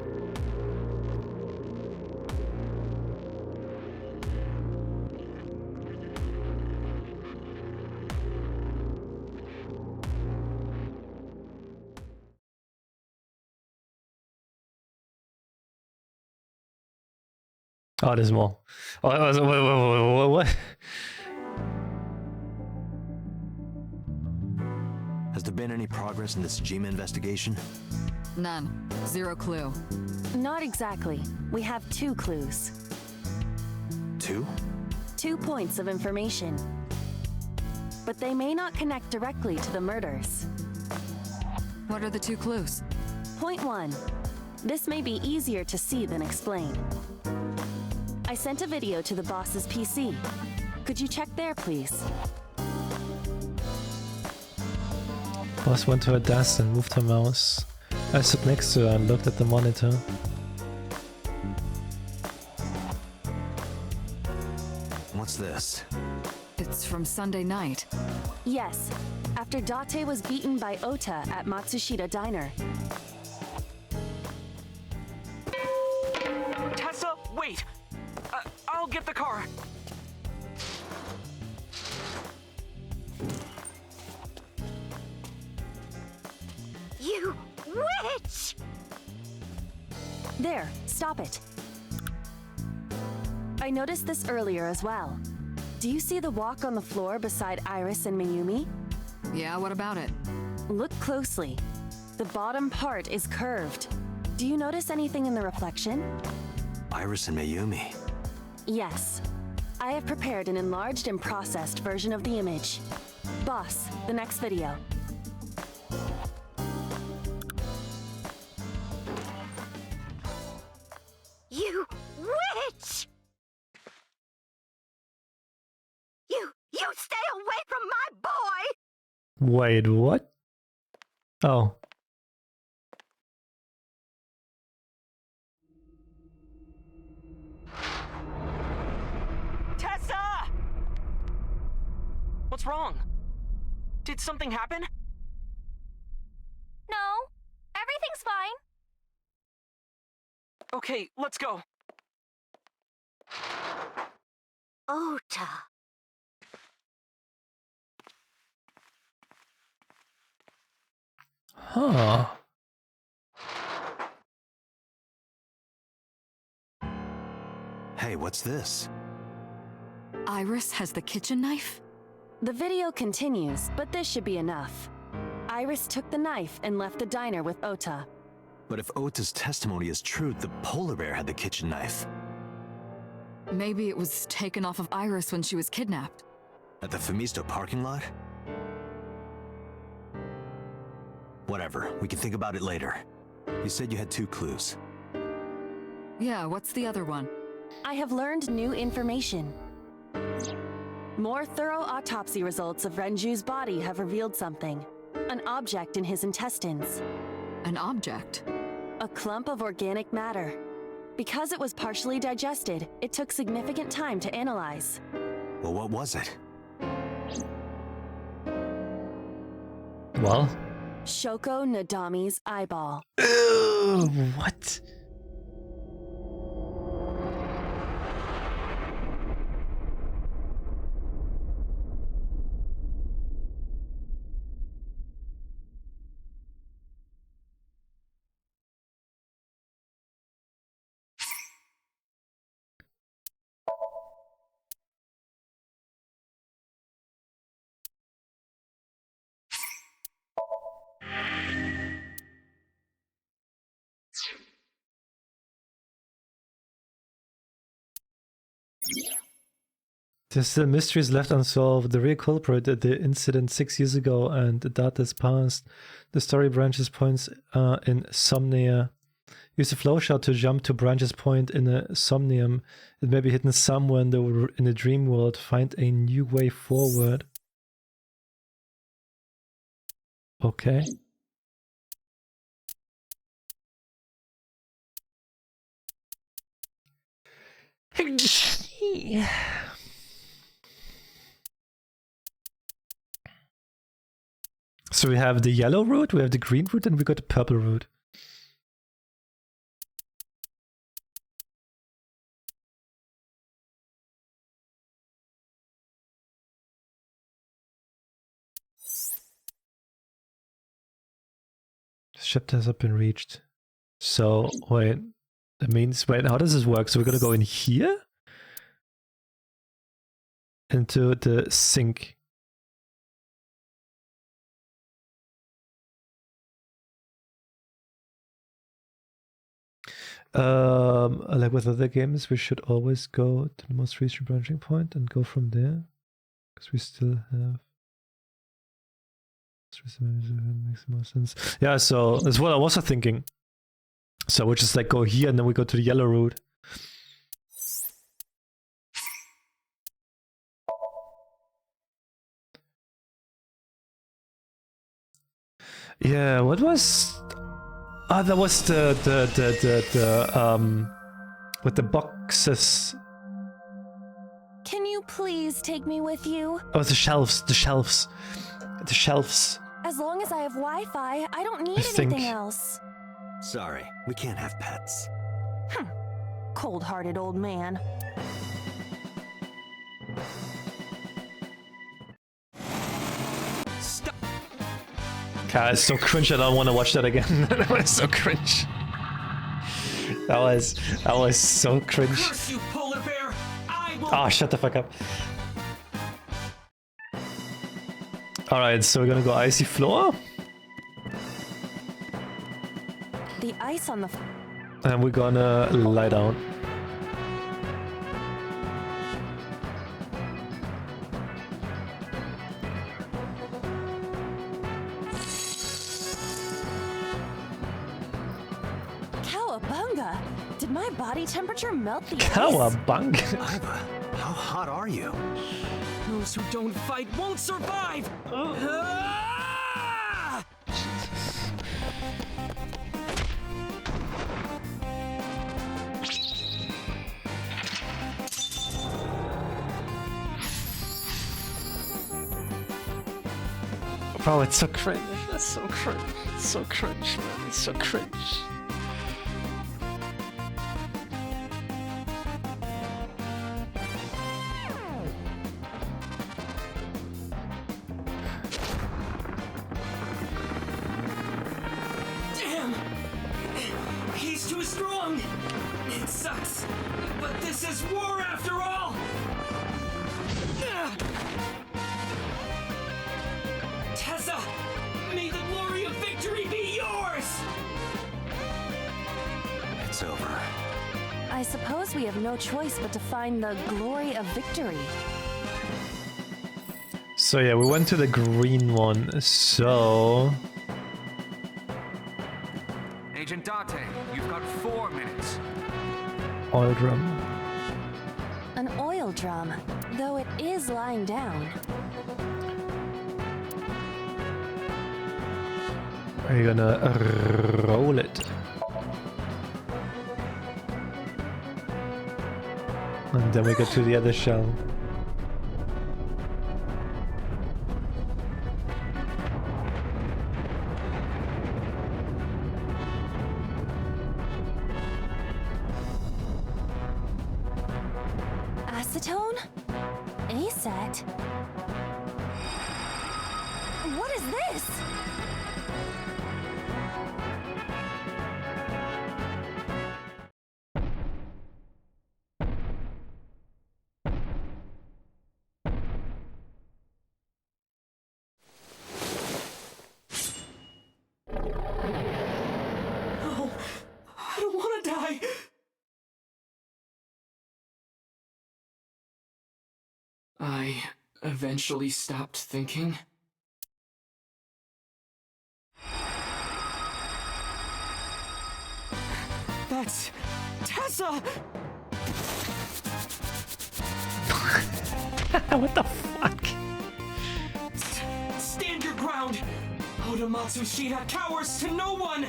Oh, there's more. Oh, what? Has there been any progress in this Jima investigation? None. Zero clue. Not exactly. We have 2 clues. 2? 2 points of information. But they may not connect directly to the murders. What are the 2 clues? Point 1. This may be easier to see than explain. I sent a video to the boss's PC. Could you check there, please? Boss went to her desk and moved her mouse. I stood next to her and looked at the monitor. What's this? It's from Sunday night. Yes, after Date was beaten by Ota at Matsushita Diner. Tessa, wait! I'll get the car. You witch! There, stop it. I noticed this earlier as well. Do you see the walk on the floor beside Iris and Mayumi? Yeah, what about it? Look closely. The bottom part is curved. Do you notice anything in the reflection? Iris and Mayumi. Yes. I have prepared an enlarged and processed version of the image. Boss, the next video. You witch! You stay away from my boy! Wait, what? Oh. Tessa! What's wrong? Did something happen? No, everything's fine. Okay, let's go. Ota. Huh. Hey, what's this? Iris has the kitchen knife? The video continues, but this should be enough. Iris took the knife and left the diner with Ota. But if Ota's testimony is true, the polar bear had the kitchen knife. Maybe it was taken off of Iris when she was kidnapped. At the Famisto parking lot? Whatever, we can think about it later. You said you had 2 clues. Yeah, what's the other one? I have learned new information. More thorough autopsy results of Renju's body have revealed something. An object in his intestines. An object? A clump of organic matter. Because it was partially digested, it took significant time to analyze. Well, what was it? Well. Shoko Nadami's eyeball. What? There's still mysteries left unsolved. The real culprit at the incident 6 years ago and the data's passed. The story branches points in Somnia. Use a flowchart to jump to branches point in a Somnium. It may be hidden somewhere in the dream world. Find a new way forward. Okay. So we have the yellow route, we have the green route, and we got the purple route. Ship has not been reached. So, wait. That means, wait, how does this work? So we're gonna go in here? Into the sink. Like with other games, we should always go to the most recent branching point and go from there. Because we still have... Makes more sense. Yeah, so that's what I was thinking. So we just like go here and then we go to the yellow route. Yeah, what was... Ah, that was the with the boxes. Can you please take me with you? Oh, the shelves. As long as I have Wi-Fi, I don't need think. anything else. Sorry, we can't have pets. Cold-hearted old man. Stop! God, it's so cringe. I don't want to watch that again. That was so cringe. That was so cringe. Curse you, polar bear! I will. Ah, shut the fuck up. All right, so we're gonna go icy floor, The ice on the... and we're gonna lie down. Cowabunga! Did my body temperature melt the ice? Cowabunga. Iva, how hot are you? Those who don't fight won't survive! Ah! Bro, it's so cringe. That's so cringe. It's so cringe, man. It's so cringe. Damn! He's too strong! It sucks, but this is war after all! Tessa, may the glory of victory be yours! It's over. I suppose we have no choice but to find the glory of victory. So yeah, we went to the green one. So Agent Date, you've got 4 minutes. oil drum. An oil drum, though it is lying down. Are you gonna roll it? And then we go to the other shell. Acetone? ASAT? What is this? No, I don't want to die! I eventually stopped thinking. That's Tessa! What the fuck? Stand your ground! Oda Matsushita cowers to no one!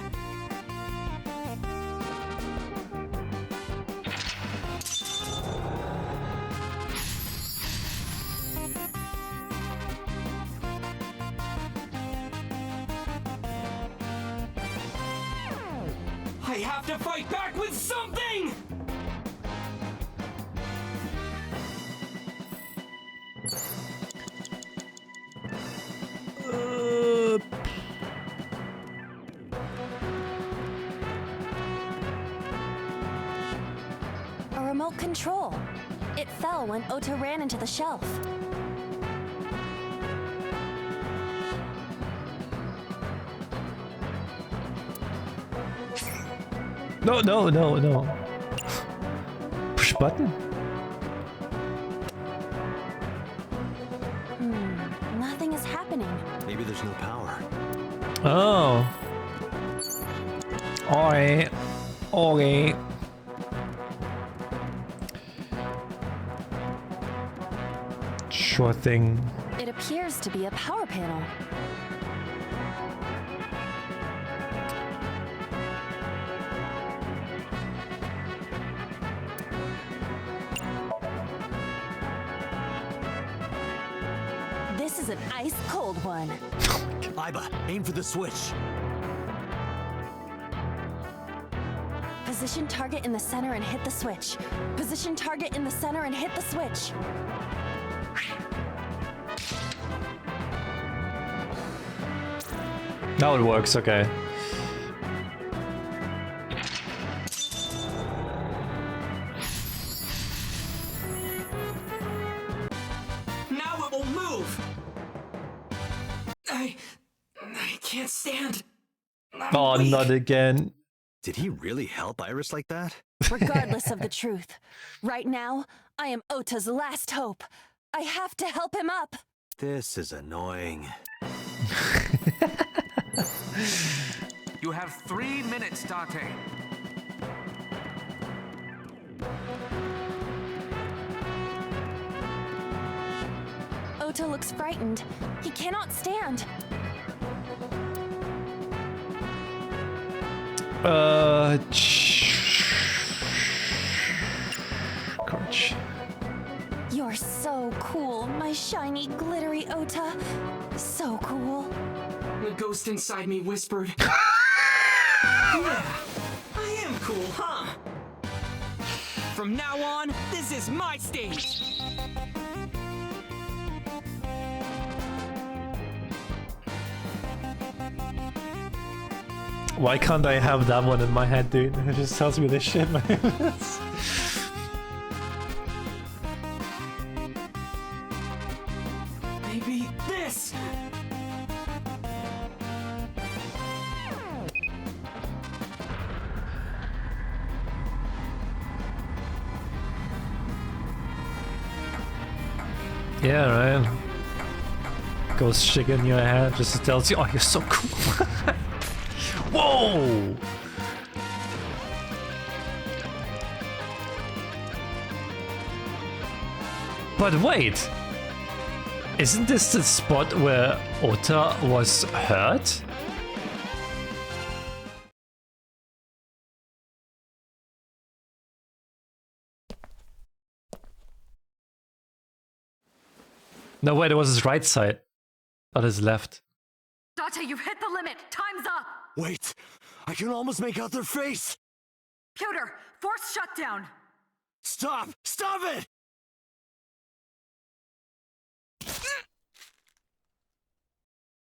I have to fight back with something! control. It fell when Ota ran into the shelf. No, no, no, no. Push button? Nothing is happening. Maybe there's no power. Oh. Okay. Okay. Sure thing. It appears to be a power panel. This is an ice-cold one. Iba, aim for the switch. Position target in the center and hit the switch. Position target in the center and hit the switch. Now it works, okay. Now it will move! I can't stand. Oh, not again. Did he really help Iris like that? Regardless of the truth, right now, I am Ota's last hope. I have to help him up. This is annoying. You have 3 minutes, Date. Ota looks frightened. He cannot stand. Crunch. You're so cool, my shiny, glittery Ota. So cool. The ghost inside me whispered. Yeah, I am cool, huh? From now on, this is my stage. Why can't I have that one in my head, dude? It just tells me this shit, man. Maybe this. Yeah, right. Goes shaking in your head just tells you, oh, you're so cool. Whoa! But wait! Isn't this the spot where Ota was hurt? No, wait, it was his right side. Not his left. Date, you've hit the limit. Time's up. Wait, I can almost make out their face. Pewter, force shutdown. Stop! Stop it!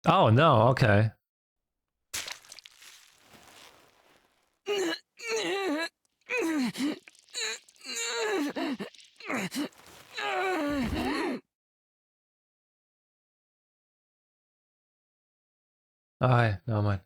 Oh no, okay. Alright, never mind.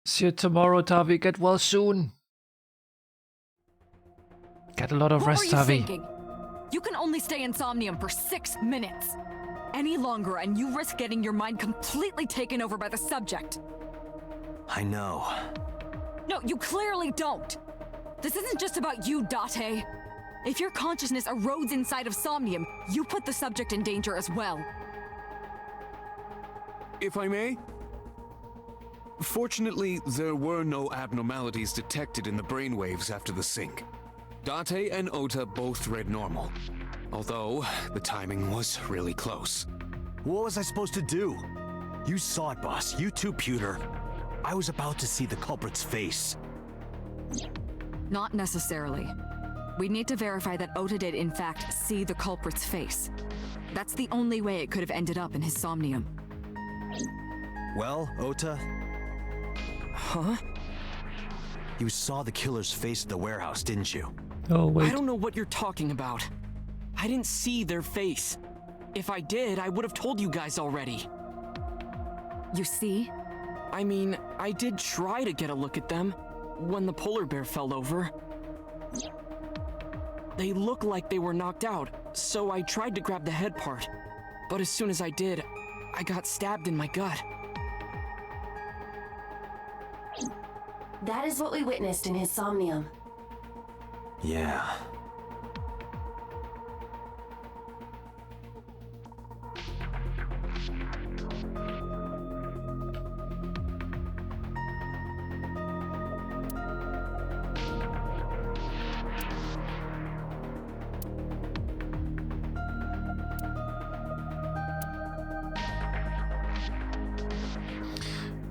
See you tomorrow, Tavi. Get well soon. Get a lot of What rest, were you Tavi. thinking? You can only stay in Somnium for 6 minutes. Any longer and you risk getting your mind completely taken over by the subject. I know. No, you clearly don't. This isn't just about you, Date. If your consciousness erodes inside of Somnium, you put the subject in danger as well. If I may, Fortunately, there were no abnormalities detected in the brainwaves after the sync. Date and Ota both read normal, although the timing was really close. What was I supposed to do? You saw it, boss. You too, Pewter. I was about to see the culprit's face. Not necessarily. We need to verify that Ota did in fact see the culprit's face. That's the only way it could have ended up in his Somnium. Well, Ota? Huh? You saw the killer's face at the warehouse, didn't you? Oh, wait. I don't know what you're talking about. I didn't see their face. If I did, I would have told you guys already. You see? I mean, I did try to get a look at them when the polar bear fell over. They looked like they were knocked out, so I tried to grab the head part. But as soon as I did, I got stabbed in my gut. That is what we witnessed in his Somnium. Yeah.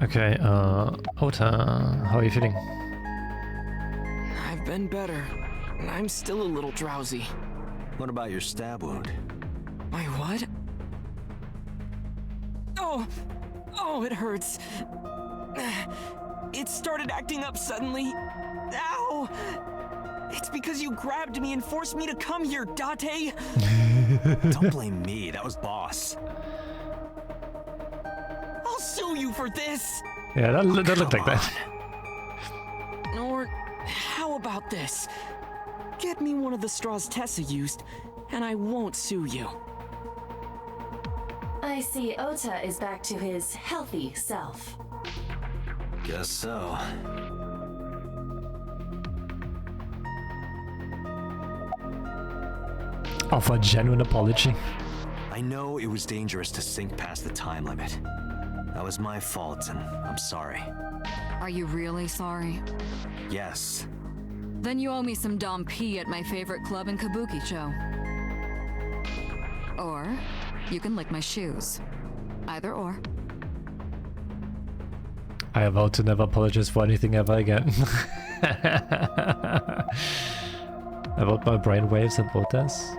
Okay, Ota, how are you feeling? I've been better. I'm still a little drowsy. What about your stab wound? My what? Oh, it hurts. It started acting up suddenly. Ow! It's because you grabbed me and forced me to come here, Date. Don't blame me, that was boss. I'll sue you for this. Yeah, that looked like that. Or how about this? Get me one of the straws Tessa used, and I won't sue you. I see Ota is back to his healthy self. Guess so. Offer a genuine apology. I know it was dangerous to sink past the time limit. That was my fault, and I'm sorry. Are you really sorry? Yes. Then you owe me some Dom P at my favorite club in Kabukicho. Or you can lick my shoes. Either or. I vow to never apologize for anything ever again. About my brainwaves and Ota's.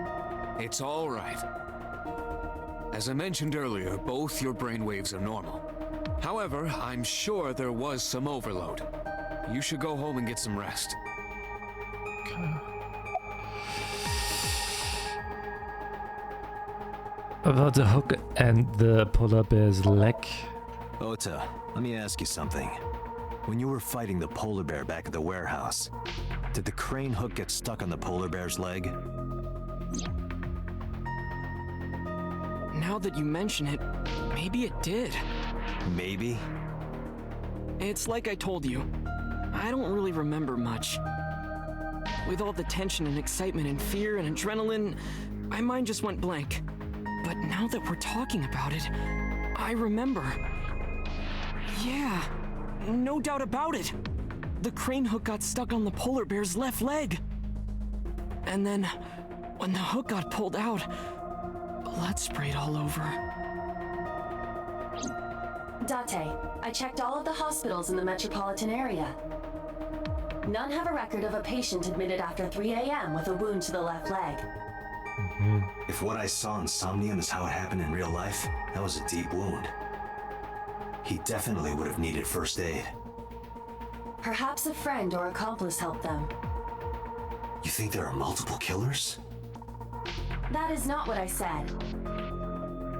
It's all right. As I mentioned earlier, both your brainwaves are normal. However, I'm sure there was some overload. You should go home and get some rest. Okay. About the hook and the polar bear's leg. Ota, let me ask you something. When you were fighting the polar bear back at the warehouse, did the crane hook get stuck on the polar bear's leg? Now that you mention it, maybe it did. Maybe? It's like I told you. I don't really remember much. With all the tension and excitement and fear and adrenaline, my mind just went blank. But now that we're talking about it, I remember. Yeah, no doubt about it. The crane hook got stuck on the polar bear's left leg. And then, when the hook got pulled out, blood sprayed all over. Date, I checked all of the hospitals in the metropolitan area. None have a record of a patient admitted after 3 a.m. with a wound to the left leg. If what I saw in Somnium is how it happened in real life, that was a deep wound. He definitely would have needed first aid. Perhaps a friend or accomplice helped them. You think there are multiple killers? That is not what I said.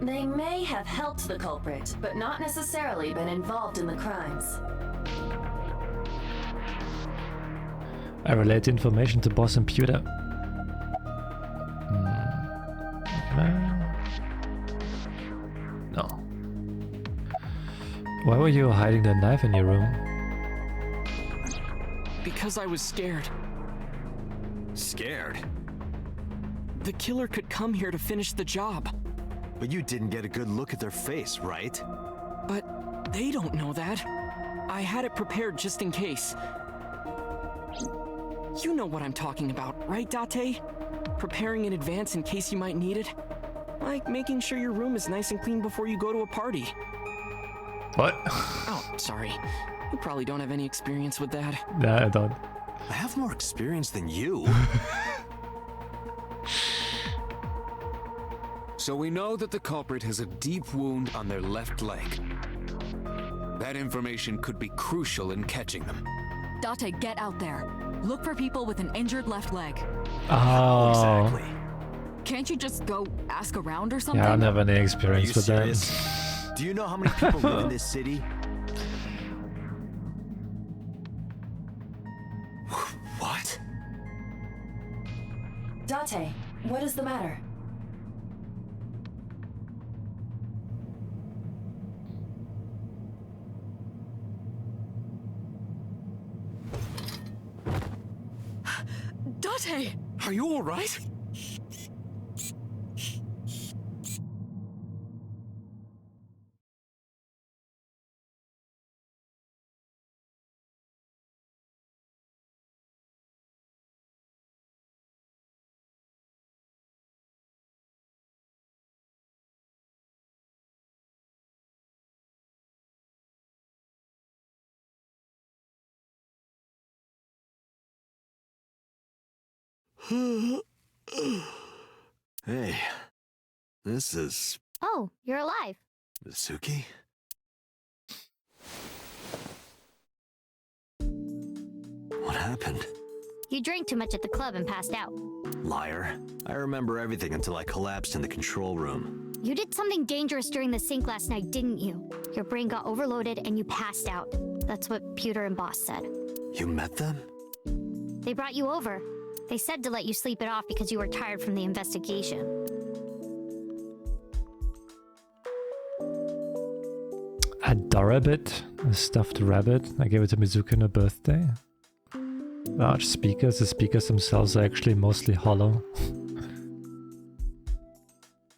They may have helped the culprit, but not necessarily been involved in the crimes. I relate the information to boss and Pewter. No. Why were you hiding the knife in your room? Because I was scared. Scared? The killer could come here to finish the job. But you didn't get a good look at their face, right? But they don't know that. I had it prepared just in case. You know what I'm talking about, right, Date? Preparing in advance in case you might need it. Like making sure your room is nice and clean before you go to a party. What? Oh, sorry. You probably don't have any experience with that. Nah, I don't. I have more experience than you. So we know that the culprit has a deep wound on their left leg. That information could be crucial in catching them. Date, get out there. Look for people with an injured left leg. Oh. Exactly. Can't you just go ask around or something? Yeah, I don't have any Are you experience with serious? that. Do you know how many people live in this city? What? Date, what is the matter? Date! Are you all right? Hey, this is Oh, you're alive. Mizuki? What happened? You drank too much at the club and passed out. Liar. I remember everything until I collapsed in the control room. You did something dangerous during the sink last night, didn't you? Your brain got overloaded and you passed out. That's what Pewter and Boss said. You met them? They brought you over. They said to let you sleep it off because you were tired from the investigation. A rabbit, a stuffed rabbit. I gave it to Mizuki on her birthday. Large speakers. The speakers themselves are actually mostly hollow.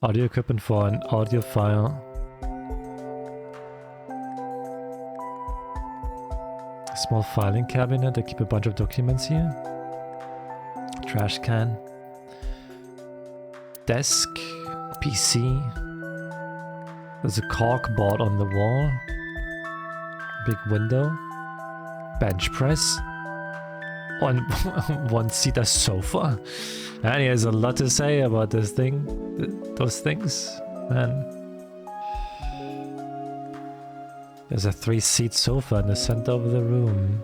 Audio equipment for an audio file. A small filing cabinet. I keep a bunch of documents here. Trash can. Desk. PC. There's a cork board on the wall. Big window. Bench press. On one-seater sofa. And he has a lot to say about this thing. Those things. Man. There's a 3-seat sofa in the center of the room.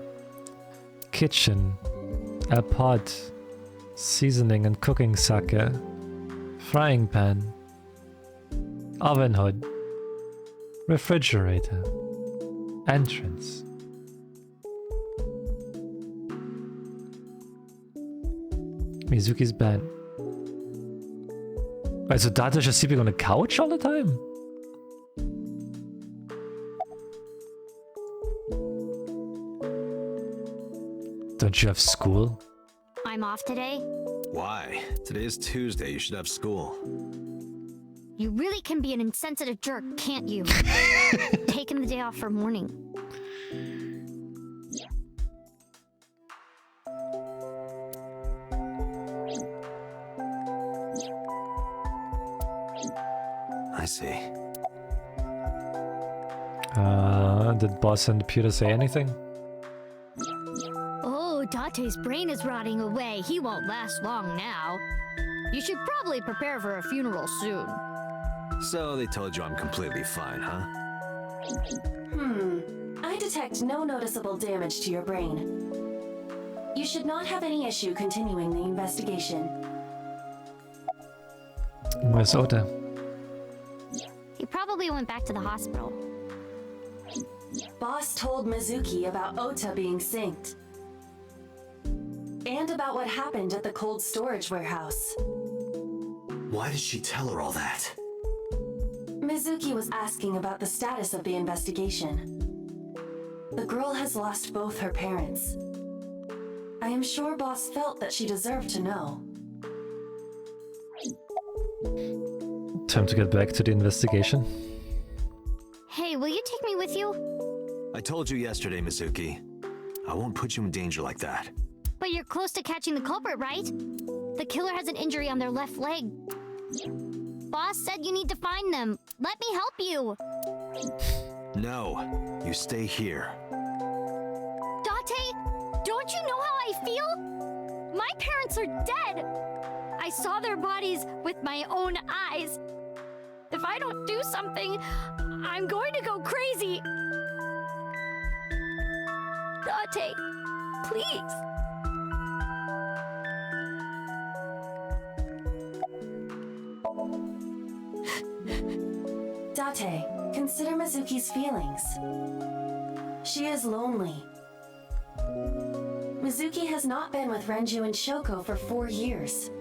Kitchen. A pot. Seasoning and cooking sake. Frying pan. Oven hood. Refrigerator. Entrance. Mizuki's bed. Wait, so Data's just sleeping on the couch all the time? Don't you have school? I'm off today. Why? Today is Tuesday. You should have school. You really can be an insensitive jerk, can't you? Taking the day off for mourning. I see. Did Boss and Pewter say anything? Oh, Date's brain is rotting away. He won't last long now. You should probably prepare for a funeral soon. So they told you I'm completely fine, huh? I detect no noticeable damage to your brain. You should not have any issue continuing the investigation. Where's Ota? He probably went back to the hospital. Boss told Mizuki about Ota being synced. And about what happened at the cold storage warehouse. Why did she tell her all that? Mizuki was asking about the status of the investigation. The girl has lost both her parents. I am sure Boss felt that she deserved to know. Time to get back to the investigation. Hey, will you take me with you? I told you yesterday, Mizuki. I won't put you in danger like that. But you're close to catching the culprit, right? The killer has an injury on their left leg. Boss said you need to find them. Let me help you. No, you stay here. Date, don't you know how I feel? My parents are dead. I saw their bodies with my own eyes. If I don't do something, I'm going to go crazy. Date, please. Date, consider Mizuki's feelings. She is lonely. Mizuki has not been with Renju and Shoko for 4 years.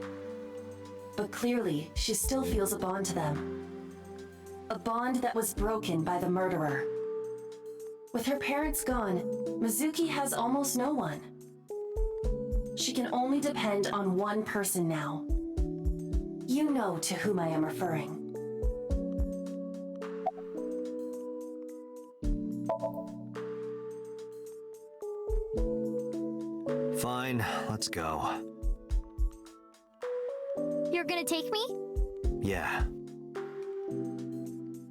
But clearly, she still feels a bond to them. A bond that was broken by the murderer. With her parents gone, Mizuki has almost no one. She can only depend on one person now. You know to whom I am referring. Fine, let's go. You're gonna take me? Yeah.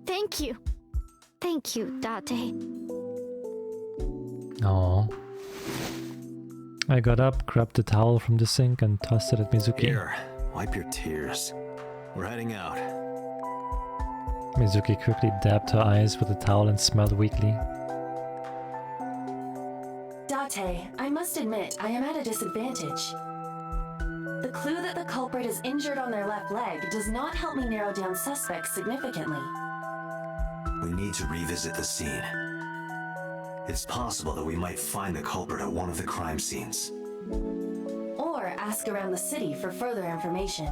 Thank you. Thank you, Date. Oh. I got up, grabbed the towel from the sink, and tossed it at Mizuki. Here, wipe your tears. We're heading out. Mizuki quickly dabbed her eyes with the towel and smiled weakly. Date, I must admit, I am at a disadvantage. The clue that the culprit is injured on their left leg does not help me narrow down suspects significantly. We need to revisit the scene. It's possible that we might find the culprit at one of the crime scenes. Or ask around the city for further information.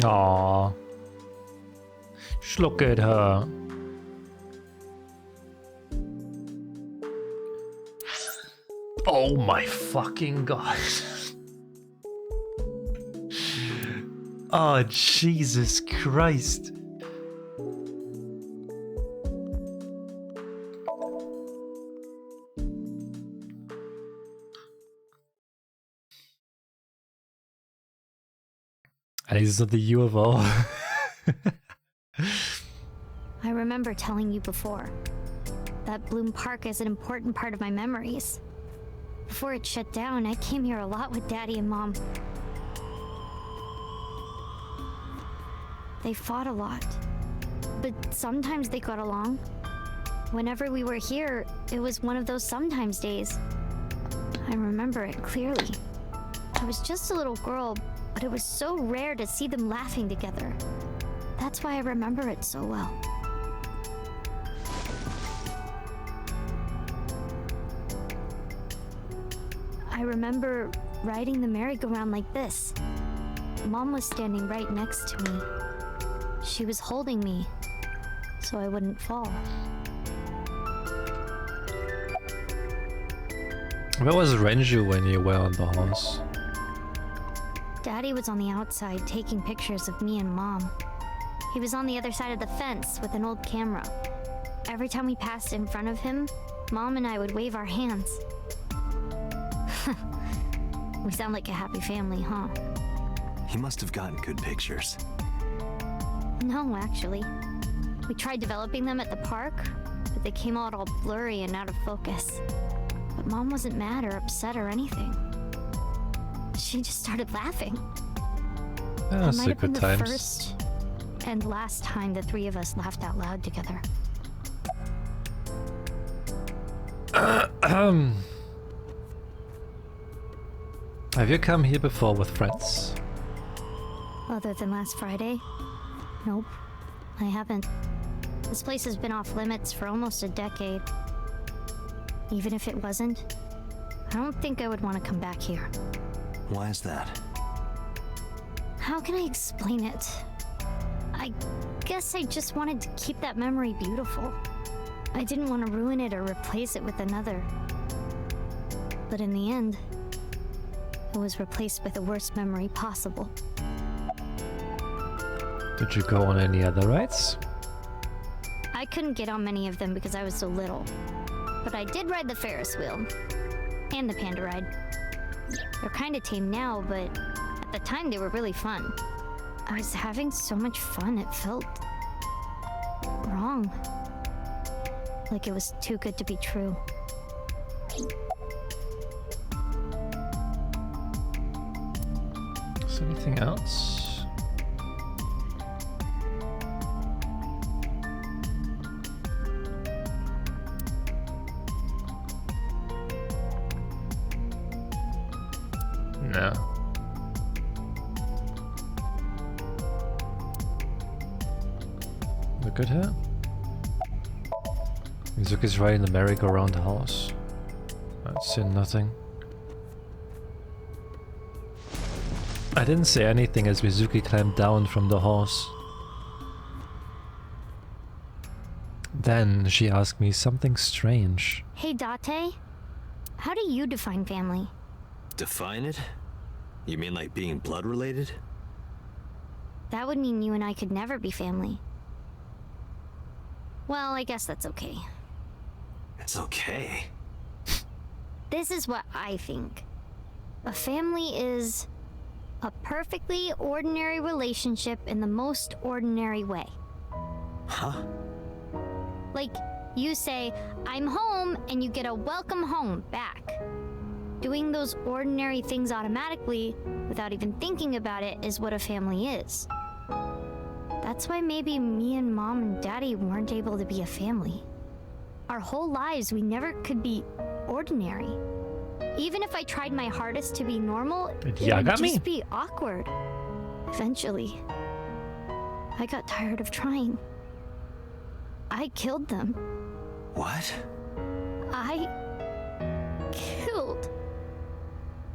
Aww. Just look at her. Oh my fucking god. Oh, Jesus Christ. At least it's not the UFO. I remember telling you before that Bloom Park is an important part of my memories. Before it shut down, I came here a lot with Daddy and Mom. They fought a lot, but sometimes they got along. Whenever we were here, it was one of those sometimes days. I remember it clearly. I was just a little girl, but it was so rare to see them laughing together. That's why I remember it so well. I remember riding the merry-go-round like this. Mom was standing right next to me. She was holding me, so I wouldn't fall. Where was Renju when you were on the horse? Daddy was on the outside taking pictures of me and Mom. He was on the other side of the fence with an old camera. Every time we passed in front of him, Mom and I would wave our hands. We sound like a happy family, huh? He must have gotten good pictures. No, actually. We tried developing them at the park, but they came out all blurry and out of focus. But Mom wasn't mad or upset or anything. She just started laughing. Yeah, It might have been good the times. first and last time the three of us laughed out loud together. Have you come here before with friends? Other than last Friday? Nope, I haven't. This place has been off limits for almost a decade. Even if it wasn't, I don't think I would want to come back here. Why is that? How can I explain it? I guess I just wanted to keep that memory beautiful. I didn't want to ruin it or replace it with another. But in the end, it was replaced with the worst memory possible. Did you go on any other rides? I couldn't get on many of them because I was so little. But I did ride the Ferris wheel. And the panda ride. They're kinda tame now, but at the time they were really fun. I was having so much fun, it felt wrong. Like it was too good to be true. Is there anything else? No. Look at her. Mizuki's riding the merry-go-round the house. I've seen nothing. I didn't say anything as Mizuki climbed down from the horse. Then she asked me something strange. Hey Date, how do you define family? Define it? You mean like being blood related? That would mean you and I could never be family. Well, I guess that's okay. It's okay. This is what I think. A family is a perfectly ordinary relationship in the most ordinary way. Huh? Like, you say, I'm home, and you get a welcome home back. Doing those ordinary things automatically, without even thinking about it, is what a family is. That's why maybe me and Mom and Daddy weren't able to be a family. Our whole lives, we never could be ordinary. Even if I tried my hardest to be normal, it would just be awkward. Eventually, I got tired of trying. I killed them. What? I killed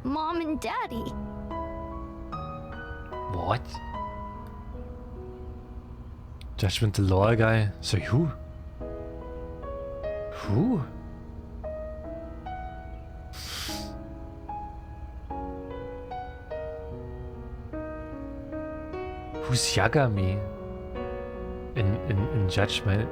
Mom and Daddy. What? Judgment the lawyer guy? Sorry, who? Who? Who's Yagami? In Judgment?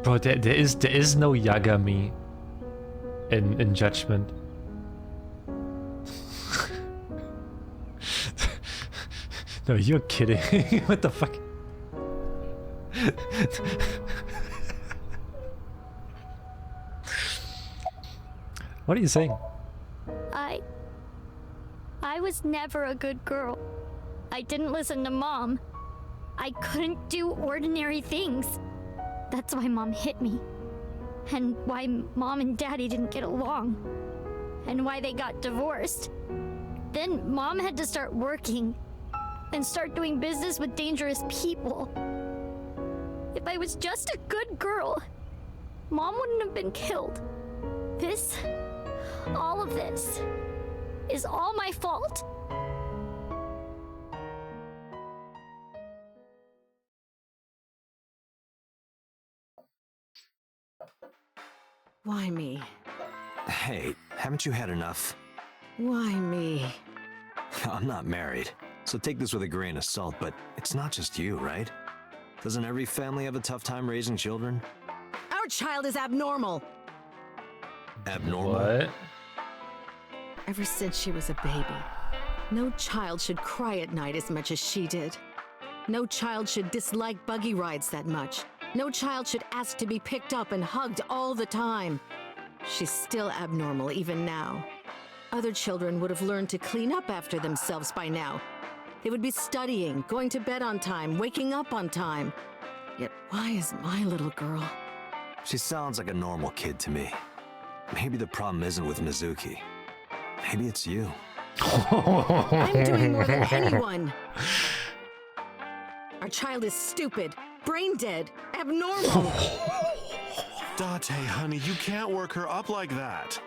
Bro, there is no Yagami in Judgment. No, you're kidding. What the fuck? What are you saying? I was never a good girl. I didn't listen to Mom. I couldn't do ordinary things. That's why Mom hit me. And why Mom and Daddy didn't get along. And why they got divorced. Then Mom had to start working. And start doing business with dangerous people. If I was just a good girl, Mom wouldn't have been killed. All of this, is all my fault. Why me? Hey, haven't you had enough? Why me? I'm not married, so take this with a grain of salt, but it's not just you, right? Doesn't every family have a tough time raising children? Our child is abnormal. Abnormal? What? Ever since she was a baby, no child should cry at night as much as she did. No child should dislike buggy rides that much. No child should ask to be picked up and hugged all the time. She's still abnormal even now. Other children would have learned to clean up after themselves by now. They would be studying, going to bed on time, waking up on time. Yet why is my little girl? She sounds like a normal kid to me. Maybe the problem isn't with Mizuki. Maybe it's you. I'm doing more than anyone. Our child is stupid, brain dead, abnormal. Date, honey, you can't work her up like that.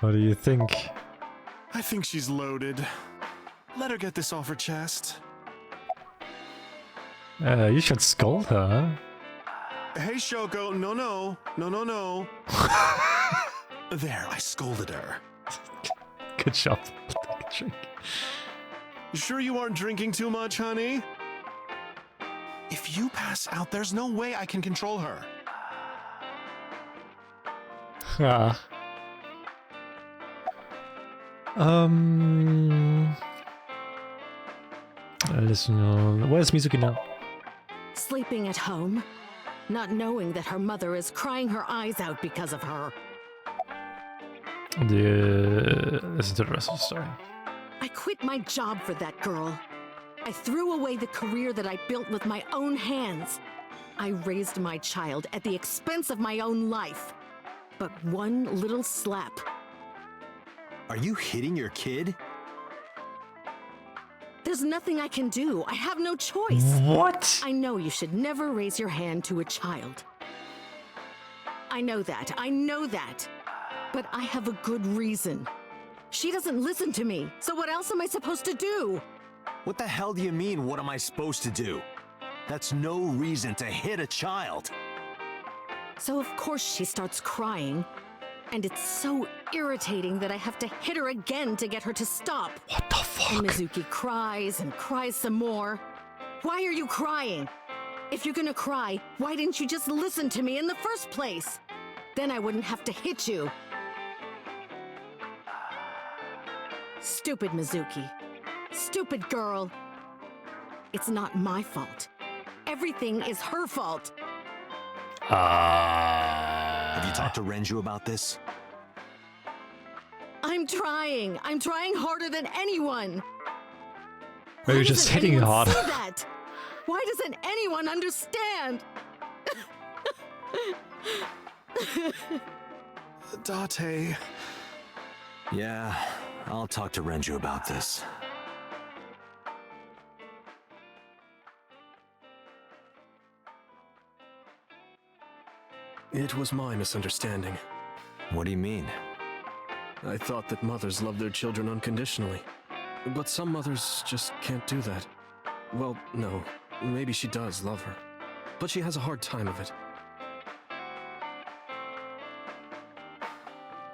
What do you think? I think she's loaded. Let her get this off her chest. You should scold her. Hey, Shoko, no. There, I scolded her. Good job. Drink. You sure you aren't drinking too much, honey? If you pass out, there's no way I can control her. Ah. Listen, where's Mizuki now? Sleeping at home, not knowing that her mother is crying her eyes out because of her. Listen to the rest of the story. I quit my job for that girl. I threw away the career that I built with my own hands. I raised my child at the expense of my own life. But one little slap. Are you hitting your kid? There's nothing I can do. I have no choice. What? I know you should never raise your hand to a child. I know that. But I have a good reason. She doesn't listen to me, so what else am I supposed to do? What the hell do you mean, what am I supposed to do? That's no reason to hit a child. So of course she starts crying. And it's so irritating that I have to hit her again to get her to stop. What the fuck? And Mizuki cries and cries some more. Why are you crying? If you're gonna cry, why didn't you just listen to me in the first place? Then I wouldn't have to hit you. Stupid Mizuki. Stupid girl. It's not my fault. Everything is her fault. Have you talked to Renju about this? I'm trying. I'm trying harder than anyone. Or you're just hitting it hard. That? Why doesn't anyone understand? Date. Yeah, I'll talk to Renju about this. It was my misunderstanding. What do you mean? I thought that mothers love their children unconditionally. But some mothers just can't do that. Well, no. Maybe she does love her. But she has a hard time of it.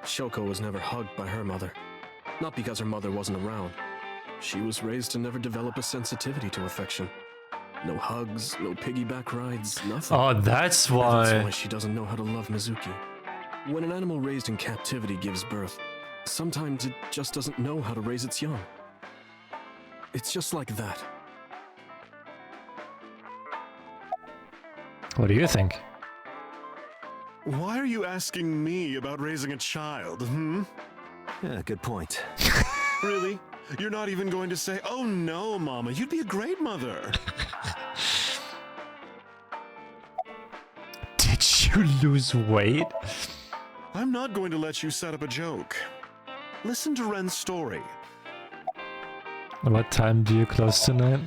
Shoko was never hugged by her mother. Not because her mother wasn't around. She was raised to never develop a sensitivity to affection. No hugs, no piggyback rides, nothing. Oh, that's why. That's why she doesn't know how to love Mizuki. When an animal raised in captivity gives birth, sometimes it just doesn't know how to raise its young. It's just like that. What do you think? Why are you asking me about raising a child, Yeah, good point. Really? You're not even going to say, "Oh no, Mama, you'd be a great mother." Did you lose weight? I'm not going to let you set up a joke. Listen to Ren's story. What time do you close tonight?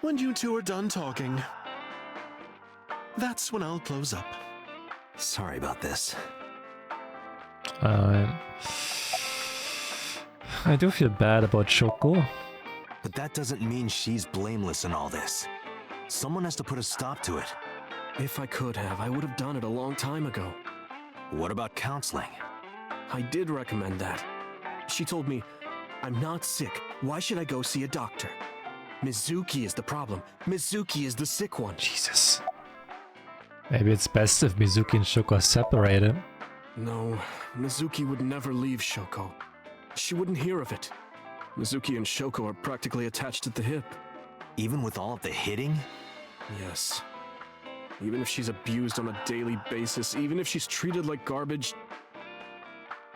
When you two are done talking, that's when I'll close up. Sorry about this. I do feel bad about Shoko. But that doesn't mean she's blameless in all this. Someone has to put a stop to it. If I could have, I would have done it a long time ago. What about counseling? I did recommend that. She told me, "I'm not sick. Why should I go see a doctor? Mizuki is the problem. Mizuki is the sick one." Jesus. Maybe it's best if Mizuki and Shoko are separated. No, Mizuki would never leave Shoko. She wouldn't hear of it. Mizuki and Shoko are practically attached at the hip. Even with all of the hitting? Yes. Even if she's abused on a daily basis, even if she's treated like garbage,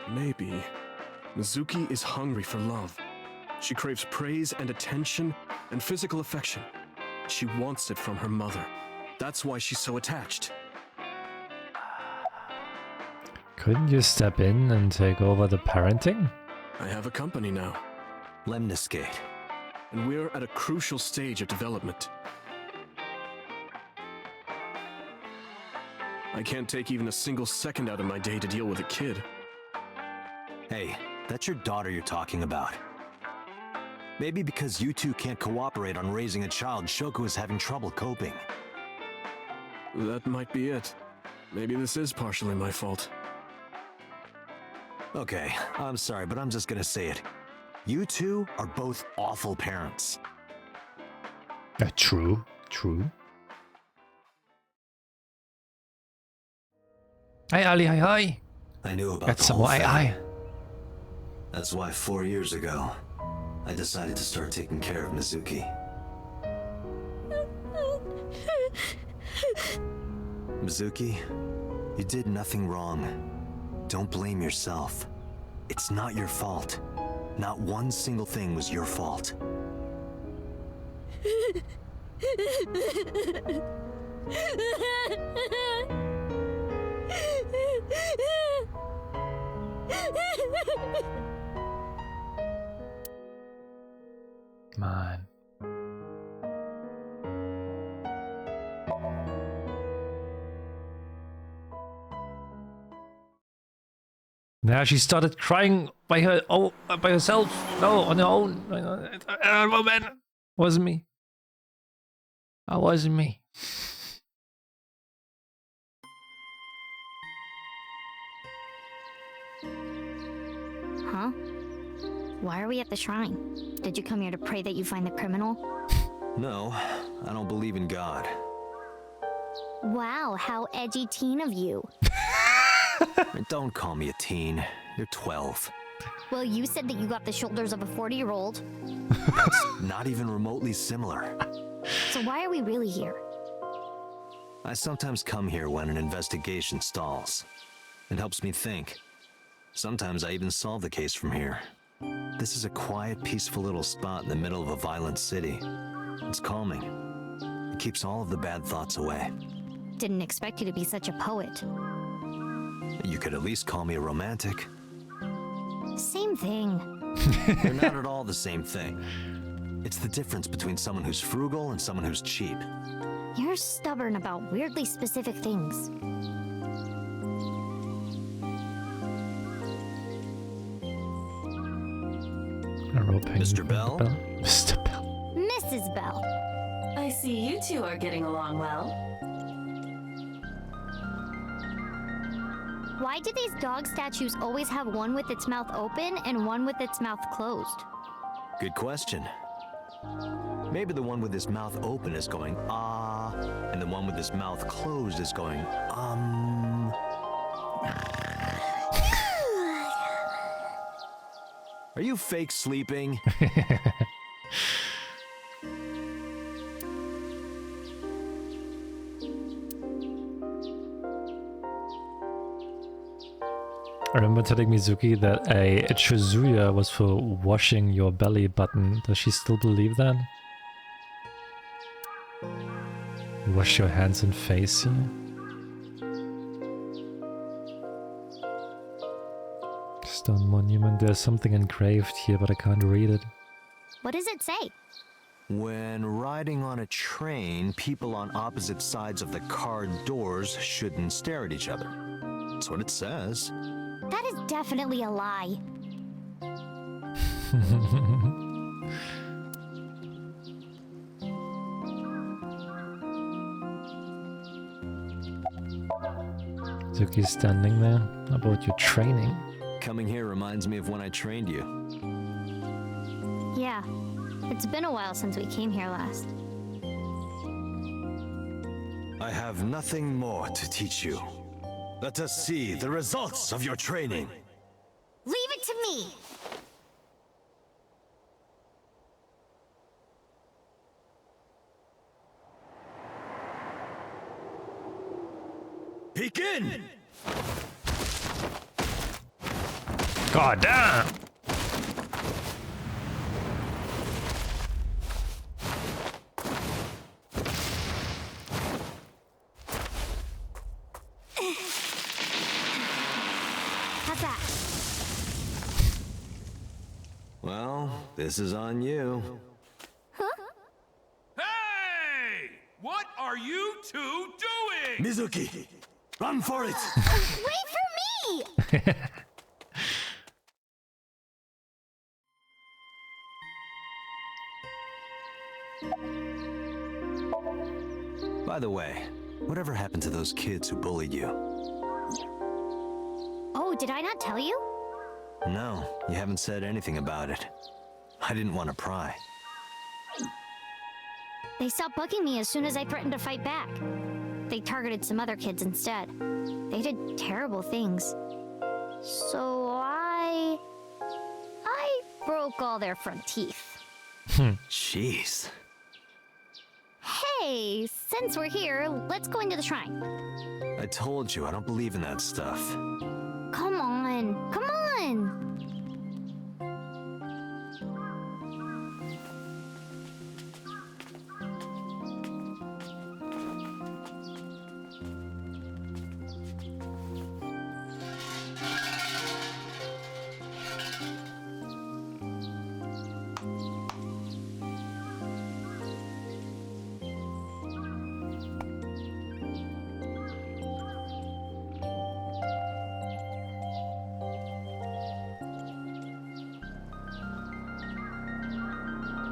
maybe Mizuki is hungry for love. She craves praise and attention and physical affection. She wants it from her mother. That's why she's so attached. Couldn't you step in and take over the parenting? I have a company now, Lemniscate. and we're at a crucial stage of development. I can't take even a single second out of my day to deal with a kid. Hey, that's your daughter you're talking about. Maybe because you two can't cooperate on raising a child, Shoko is having trouble coping. That might be it. Maybe this is partially my fault. Okay, I'm sorry, but I'm just gonna say it. You two are both awful parents. True, true. Hi, Ali, hi. I knew about Got the some whole more thing. AI. That's why 4 years ago, I decided to start taking care of Mizuki. Mizuki, you did nothing wrong. Don't blame yourself. It's not your fault. Not one single thing was your fault. Man. Now she started crying by herself. No, on her own. Oh man, wasn't me. That wasn't me. Huh? Why are we at the shrine? Did you come here to pray that you find the criminal? No, I don't believe in God. Wow, how edgy teen of you. Don't call me a teen. You're 12. Well, you said that you got the shoulders of a 40-year-old. That's not even remotely similar. So why are we really here? I sometimes come here when an investigation stalls. It helps me think. Sometimes I even solve the case from here. This is a quiet, peaceful little spot in the middle of a violent city. It's calming. It keeps all of the bad thoughts away. Didn't expect you to be such a poet. You could at least call me a romantic. Same thing. They're not at all the same thing. It's the difference between someone who's frugal and someone who's cheap. You're stubborn about weirdly specific things. Mr. Bell? Mr. Bell. Mrs. Bell. I see you two are getting along well. Why do these dog statues always have one with its mouth open and one with its mouth closed? Good question. Maybe the one with his mouth open is going, ah, and the one with his mouth closed is going, Are you fake sleeping? I remember telling Mizuki that a Chizuya was for washing your belly button. Does she still believe that? Wash your hands and face, you know? Stone monument. There's something engraved here, but I can't read it. What does it say? When riding on a train, people on opposite sides of the car doors shouldn't stare at each other. That's what it says. That is definitely a lie. Zuki's standing there. How about your training? Coming here reminds me of when I trained you. Yeah, it's been a while since we came here last. I have nothing more to teach you. Let us see the results of your training. Leave it to me! Begin! God damn! How's that? Well, this is on you. Hey! What are you two doing? Mizuki, run for it! Wait for me! By the way, whatever happened to those kids who bullied you? Oh, did I not tell you? No, you haven't said anything about it. I didn't want to pry. They stopped bugging me as soon as I threatened to fight back. They targeted some other kids instead. They did terrible things. So I broke all their front teeth. Jeez. Hey, since we're here, let's go into the shrine. I told you, I don't believe in that stuff. Come on, come on!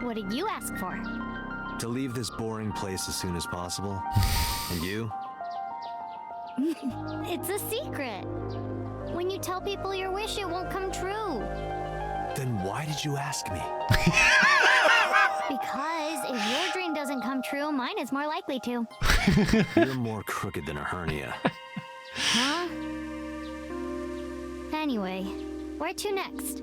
What did you ask for? To leave this boring place as soon as possible. And you? It's a secret. When you tell people your wish, it won't come true. Then why did you ask me? Because if your dream doesn't come true, mine is more likely to. You're more crooked than a hernia. Huh? Anyway, where to next?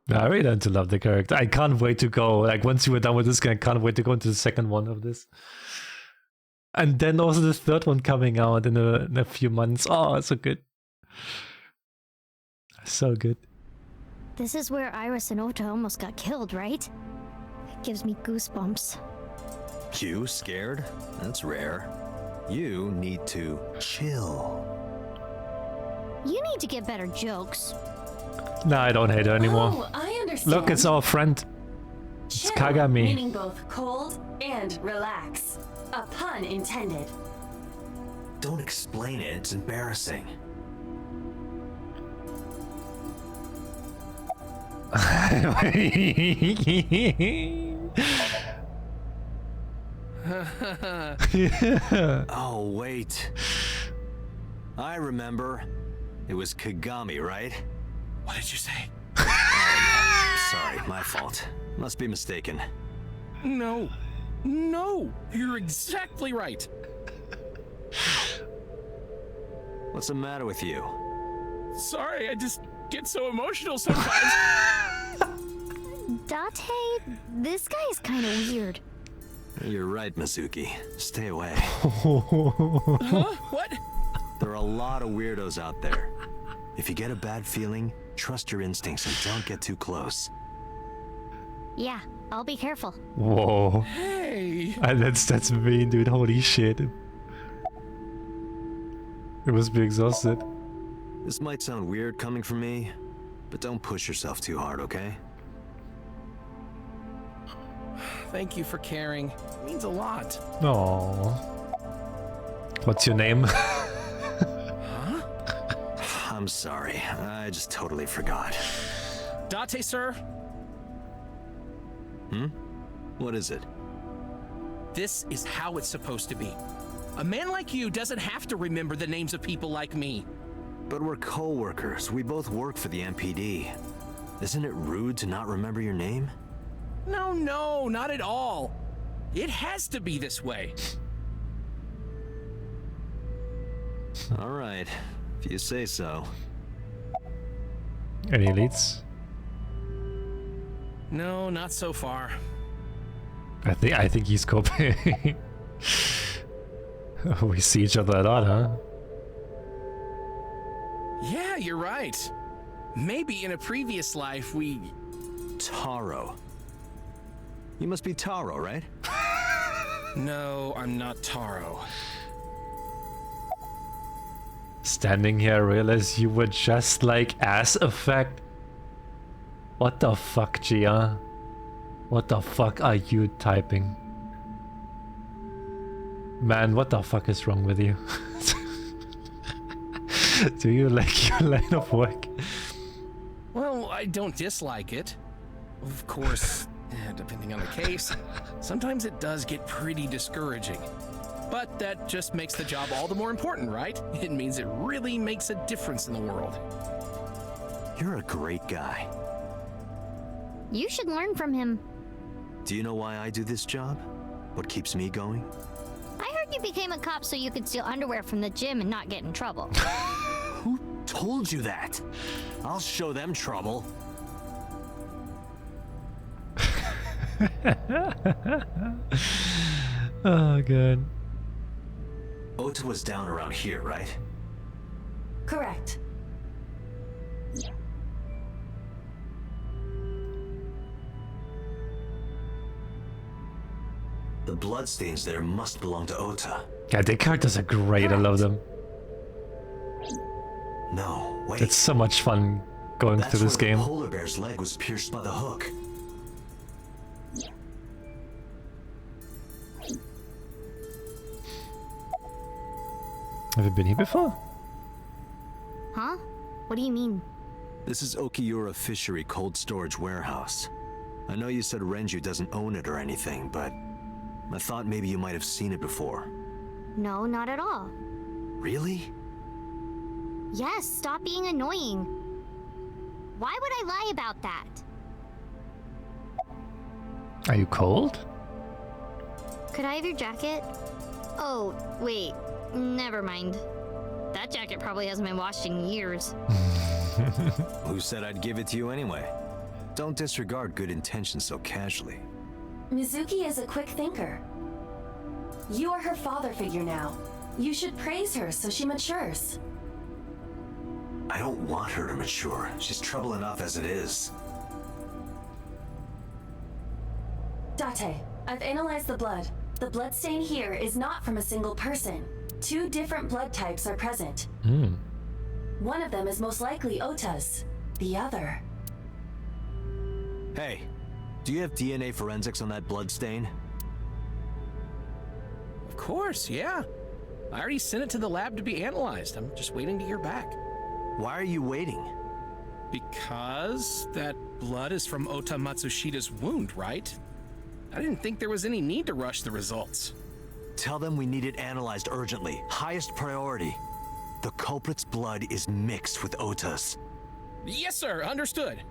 I really learned to love the character. I can't wait to go. Like, once you were done with this game, I can't wait to go into the second one of this. And then also the third one coming out in a few months. Oh, it's so good. So good. This is where Iris and Ota almost got killed, right? It gives me goosebumps. You scared? That's rare. You need to chill. You need to get better jokes. No, I don't hate her anymore. Oh, I understand. Look, it's our friend. It's Chill, Kagami. meaning both cold and relax. A pun intended. Don't explain it, it's embarrassing. Oh, wait. I remember. It was Kagami, right? What did you say? Sorry, my fault. Must be mistaken. No. No! You're exactly right. What's the matter with you? Sorry, I just get so emotional sometimes. Date, this guy is kind of weird. You're right, Mizuki. Stay away. Huh? What? There are a lot of weirdos out there. If you get a bad feeling, trust your instincts and don't get too close. Yeah, I'll be careful. Whoa. Hey. That's mean, dude. Holy shit. It must be exhausted. This might sound weird coming from me, but don't push yourself too hard, okay? Thank you for caring. It means a lot. Aww. What's your name? Huh? I'm sorry. I just totally forgot. Date, sir. Hmm? What is it? This is how it's supposed to be. A man like you doesn't have to remember the names of people like me. But we're co-workers. We both work for the MPD. Isn't it rude to not remember your name? No, no, not at all. It has to be this way. All right, if you say so. Any leads? No, not so far. I think he's coping. We see each other a lot, huh? Yeah, you're right. Maybe in a previous life we... Taro. You must be Taro, right? No, I'm not Taro. Standing here, I realize you were just like Ass Effect. What the fuck, Gia? What the fuck are you typing? Man, what the fuck is wrong with you? Do you like your line of work? Well, I don't dislike it. Of course, depending on the case, sometimes it does get pretty discouraging. But that just makes the job all the more important, right? It means it really makes a difference in the world. You're a great guy. You should learn from him. Do you know why I do this job? What keeps me going? I heard you became a cop so you could steal underwear from the gym and not get in trouble. Who told you that? I'll show them trouble. Oh, God. Ota was down around here, right? Correct. The bloodstains there must belong to Ota. Yeah, the characters are great. I love them. No, wait. It's so much fun going through this game. The polar bear's leg was pierced by the hook. Have you been here before? Huh? What do you mean? This is Okiura Fishery Cold Storage Warehouse. I know you said Renju doesn't own it or anything, but I thought maybe you might have seen it before. No, not at all. Really? Yes, stop being annoying. Why would I lie about that? Are you cold? Could I have your jacket? Oh, wait. Never mind. That jacket probably hasn't been washed in years. Who said I'd give it to you anyway? Don't disregard good intentions so casually. Mizuki is a quick thinker. You are her father figure now. You should praise her so she matures. I don't want her to mature. She's trouble enough as it is. Date, I've analyzed the blood. The bloodstain here is not from a single person. 2 different blood types are present. One of them is most likely Ota's. The other... Hey, do you have DNA forensics on that blood stain? Of course, yeah. I already sent it to the lab to be analyzed. I'm just waiting to hear back. Why are you waiting? Because that blood is from Ota Matsushita's wound, right? I didn't think there was any need to rush the results. Tell them we need it analyzed urgently. Highest priority. The culprit's blood is mixed with Ota's. Yes, sir. Understood.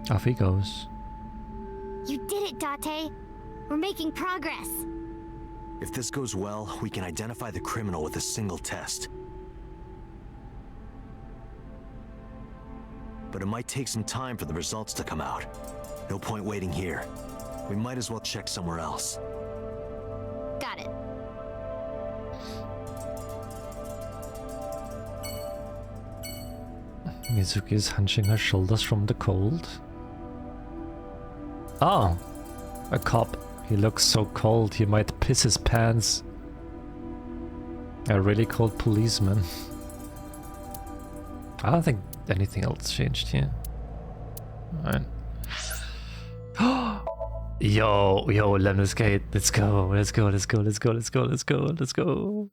Off he goes. You did it, Date. We're making progress. If this goes well, we can identify the criminal with a single test. But it might take some time for the results to come out. No point waiting here. We might as well check somewhere else. Got it. Mizuki is hunching her shoulders from the cold. Oh, a cop. He looks so cold he might piss his pants. A really cold policeman. I don't think anything else changed here. Alright. Yo, Lemniscate. Let's go. Let's go. Let's go. Let's go. Let's go. Let's go. Let's go.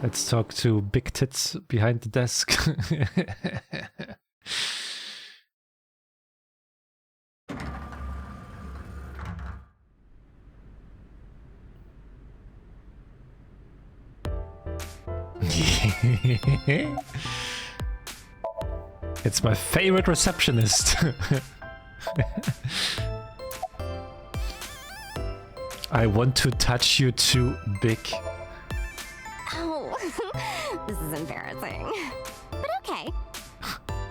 Let's talk to Big Tits behind the desk. It's my favorite receptionist. I want to touch you too, Big. Oh, this is embarrassing. But okay.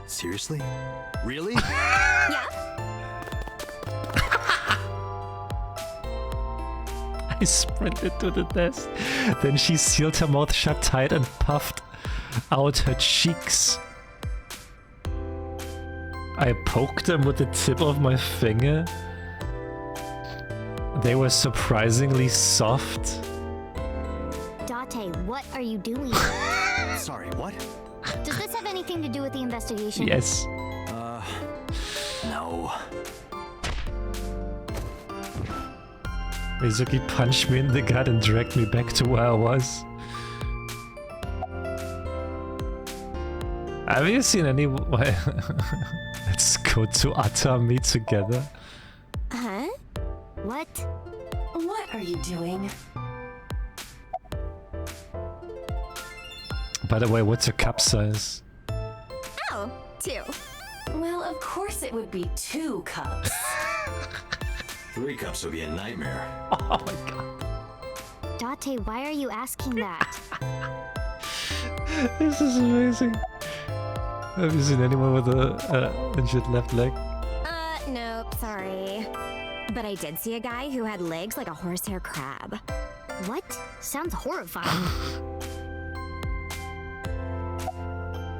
Seriously? Really? Yeah? I sprinted to the desk. Then she sealed her mouth shut tight and puffed out her cheeks. I poked them with the tip of my finger. They were surprisingly soft. Date, what are you doing? Sorry, what? Does this have anything to do with the investigation? Yes. No. Mizuki punched me in the gut and dragged me back to where I was. Have you seen any... Let's go to Atami together. Huh? What? What are you doing? By the way, what's your cup size? Oh, 2. Well, of course it would be 2 cups. 3 cups would be a nightmare. Oh my god. Date, why are you asking that? This is amazing. Have you seen anyone with a injured left leg? Nope, sorry. But I did see a guy who had legs like a horsehair crab. What? Sounds horrifying.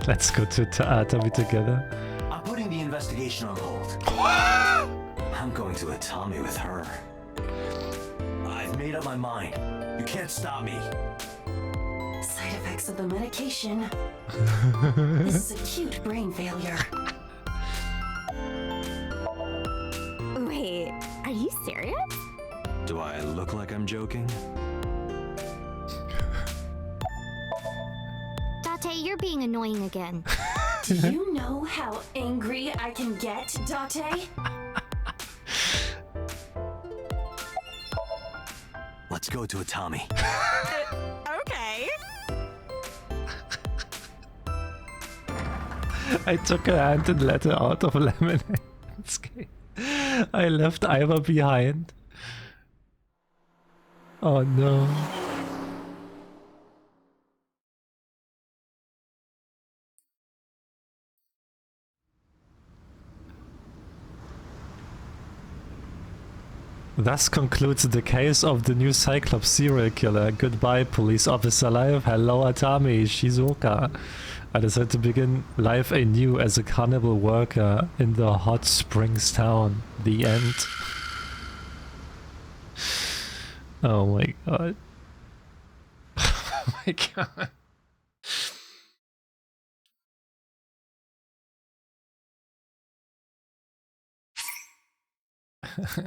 Let's go to Atami together. I'm putting the investigation on hold. I'm going to Atami with her. I've made up my mind. You can't stop me. Side effects of the medication. This is acute brain failure. Wait, are you serious? Do I look like I'm joking? Date, you're being annoying again. Do you know how angry I can get, Date? Let's go to Atami. Okay. I took her hand and let her out of lemonade. I left Iva behind. Oh no. Thus concludes the case of the new Cyclops serial killer. Goodbye, police officer life. Hello, Atami, Shizuoka. I decided to begin life anew as a carnival worker in the hot springs town. The end. Oh my god. Oh my god.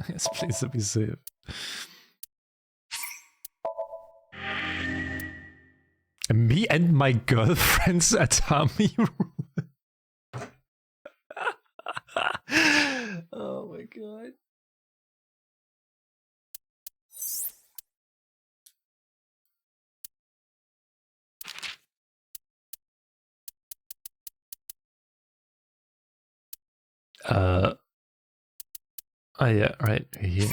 Yes, please be safe. Me and my girlfriend's Atami room. Oh my god. Oh yeah, right here.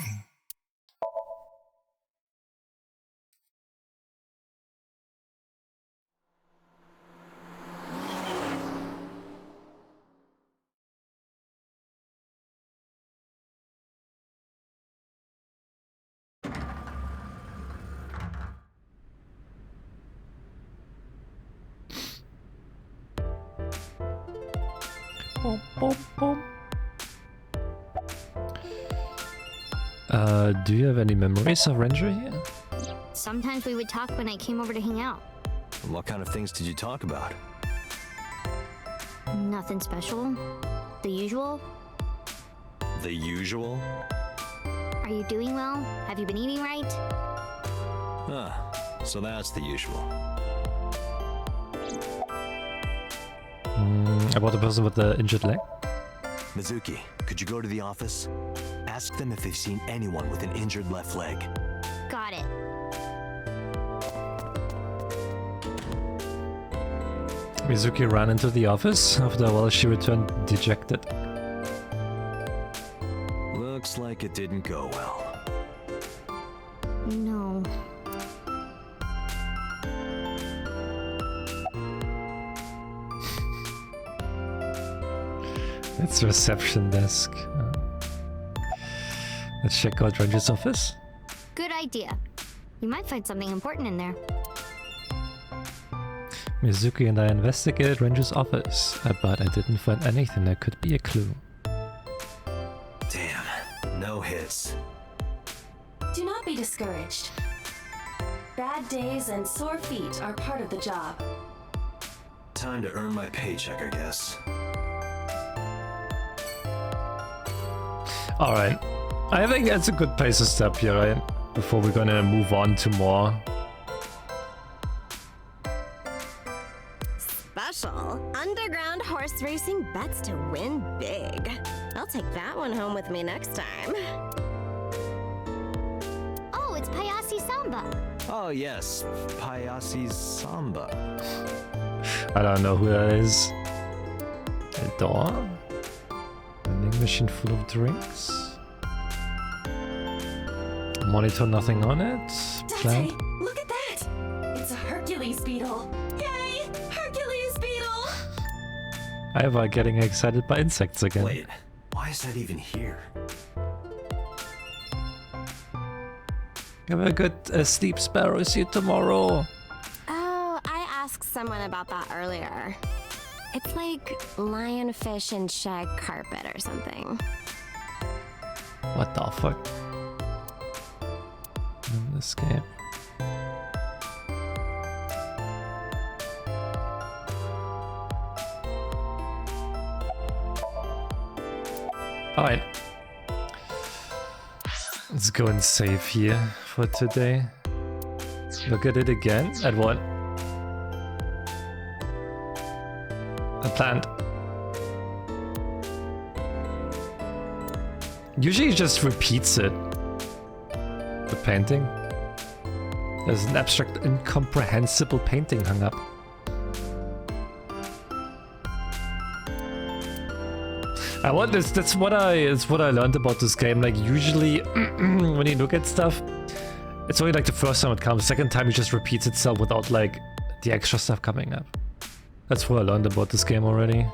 Boom, boom, boom. Do you have any memories of Ranger here? Sometimes we would talk when I came over to hang out. What kind of things did you talk about? Nothing special. The usual. The usual? Are you doing well? Have you been eating right? Ah, so that's the usual. About the person with the injured leg? Mizuki, could you go to the office? Ask them if they've seen anyone with an injured left leg. Got it. Mizuki ran into the office. After a while, she returned dejected. Looks like it didn't go well. No. It's the reception desk. Let's check out Ranger's office. Good idea. You might find something important in there. Mizuki and I investigated Ranger's office, but I didn't find anything that could be a clue. Damn, no hits. Do not be discouraged. Bad days and sore feet are part of the job. Time to earn my paycheck, I guess. Alright. I think that's a good place to stop here, right? Before we're gonna move on to more. Special. Underground horse racing bets to win big. I'll take that one home with me next time. Oh, it's Payasi Samba. Oh yes, Payasi's Samba. I don't know who that is. A door? Vending machine full of drinks? Monitor, nothing on it. Plant. Date, look at that! It's a Hercules beetle. Yay! Hercules beetle! I am getting excited by insects again. Wait, why is that even here? Have a good sleep, Sparrow. See you tomorrow. Oh, I asked someone about that earlier. It's like lionfish and shag carpet or something. What the fuck? In this game. Alright. Let's go and save here for today. Look at it again. At what? A plant. Usually it just repeats it. The painting. There's an abstract, incomprehensible painting hung up. That's what I learned about this game. Like usually when you look at stuff, it's only like the first time it comes. Second time it just repeats itself without like the extra stuff coming up. That's what I learned about this game already.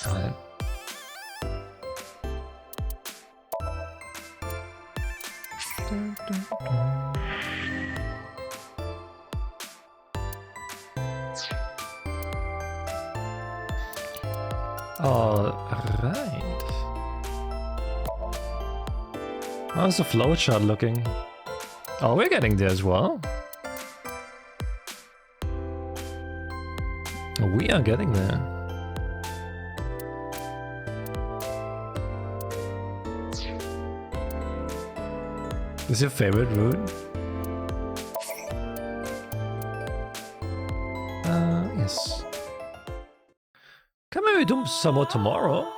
Alright. Alright. How's the flowchart looking? Oh, we're getting there as well. We are getting there. What's your favorite route? Yes. Come maybe do some more tomorrow.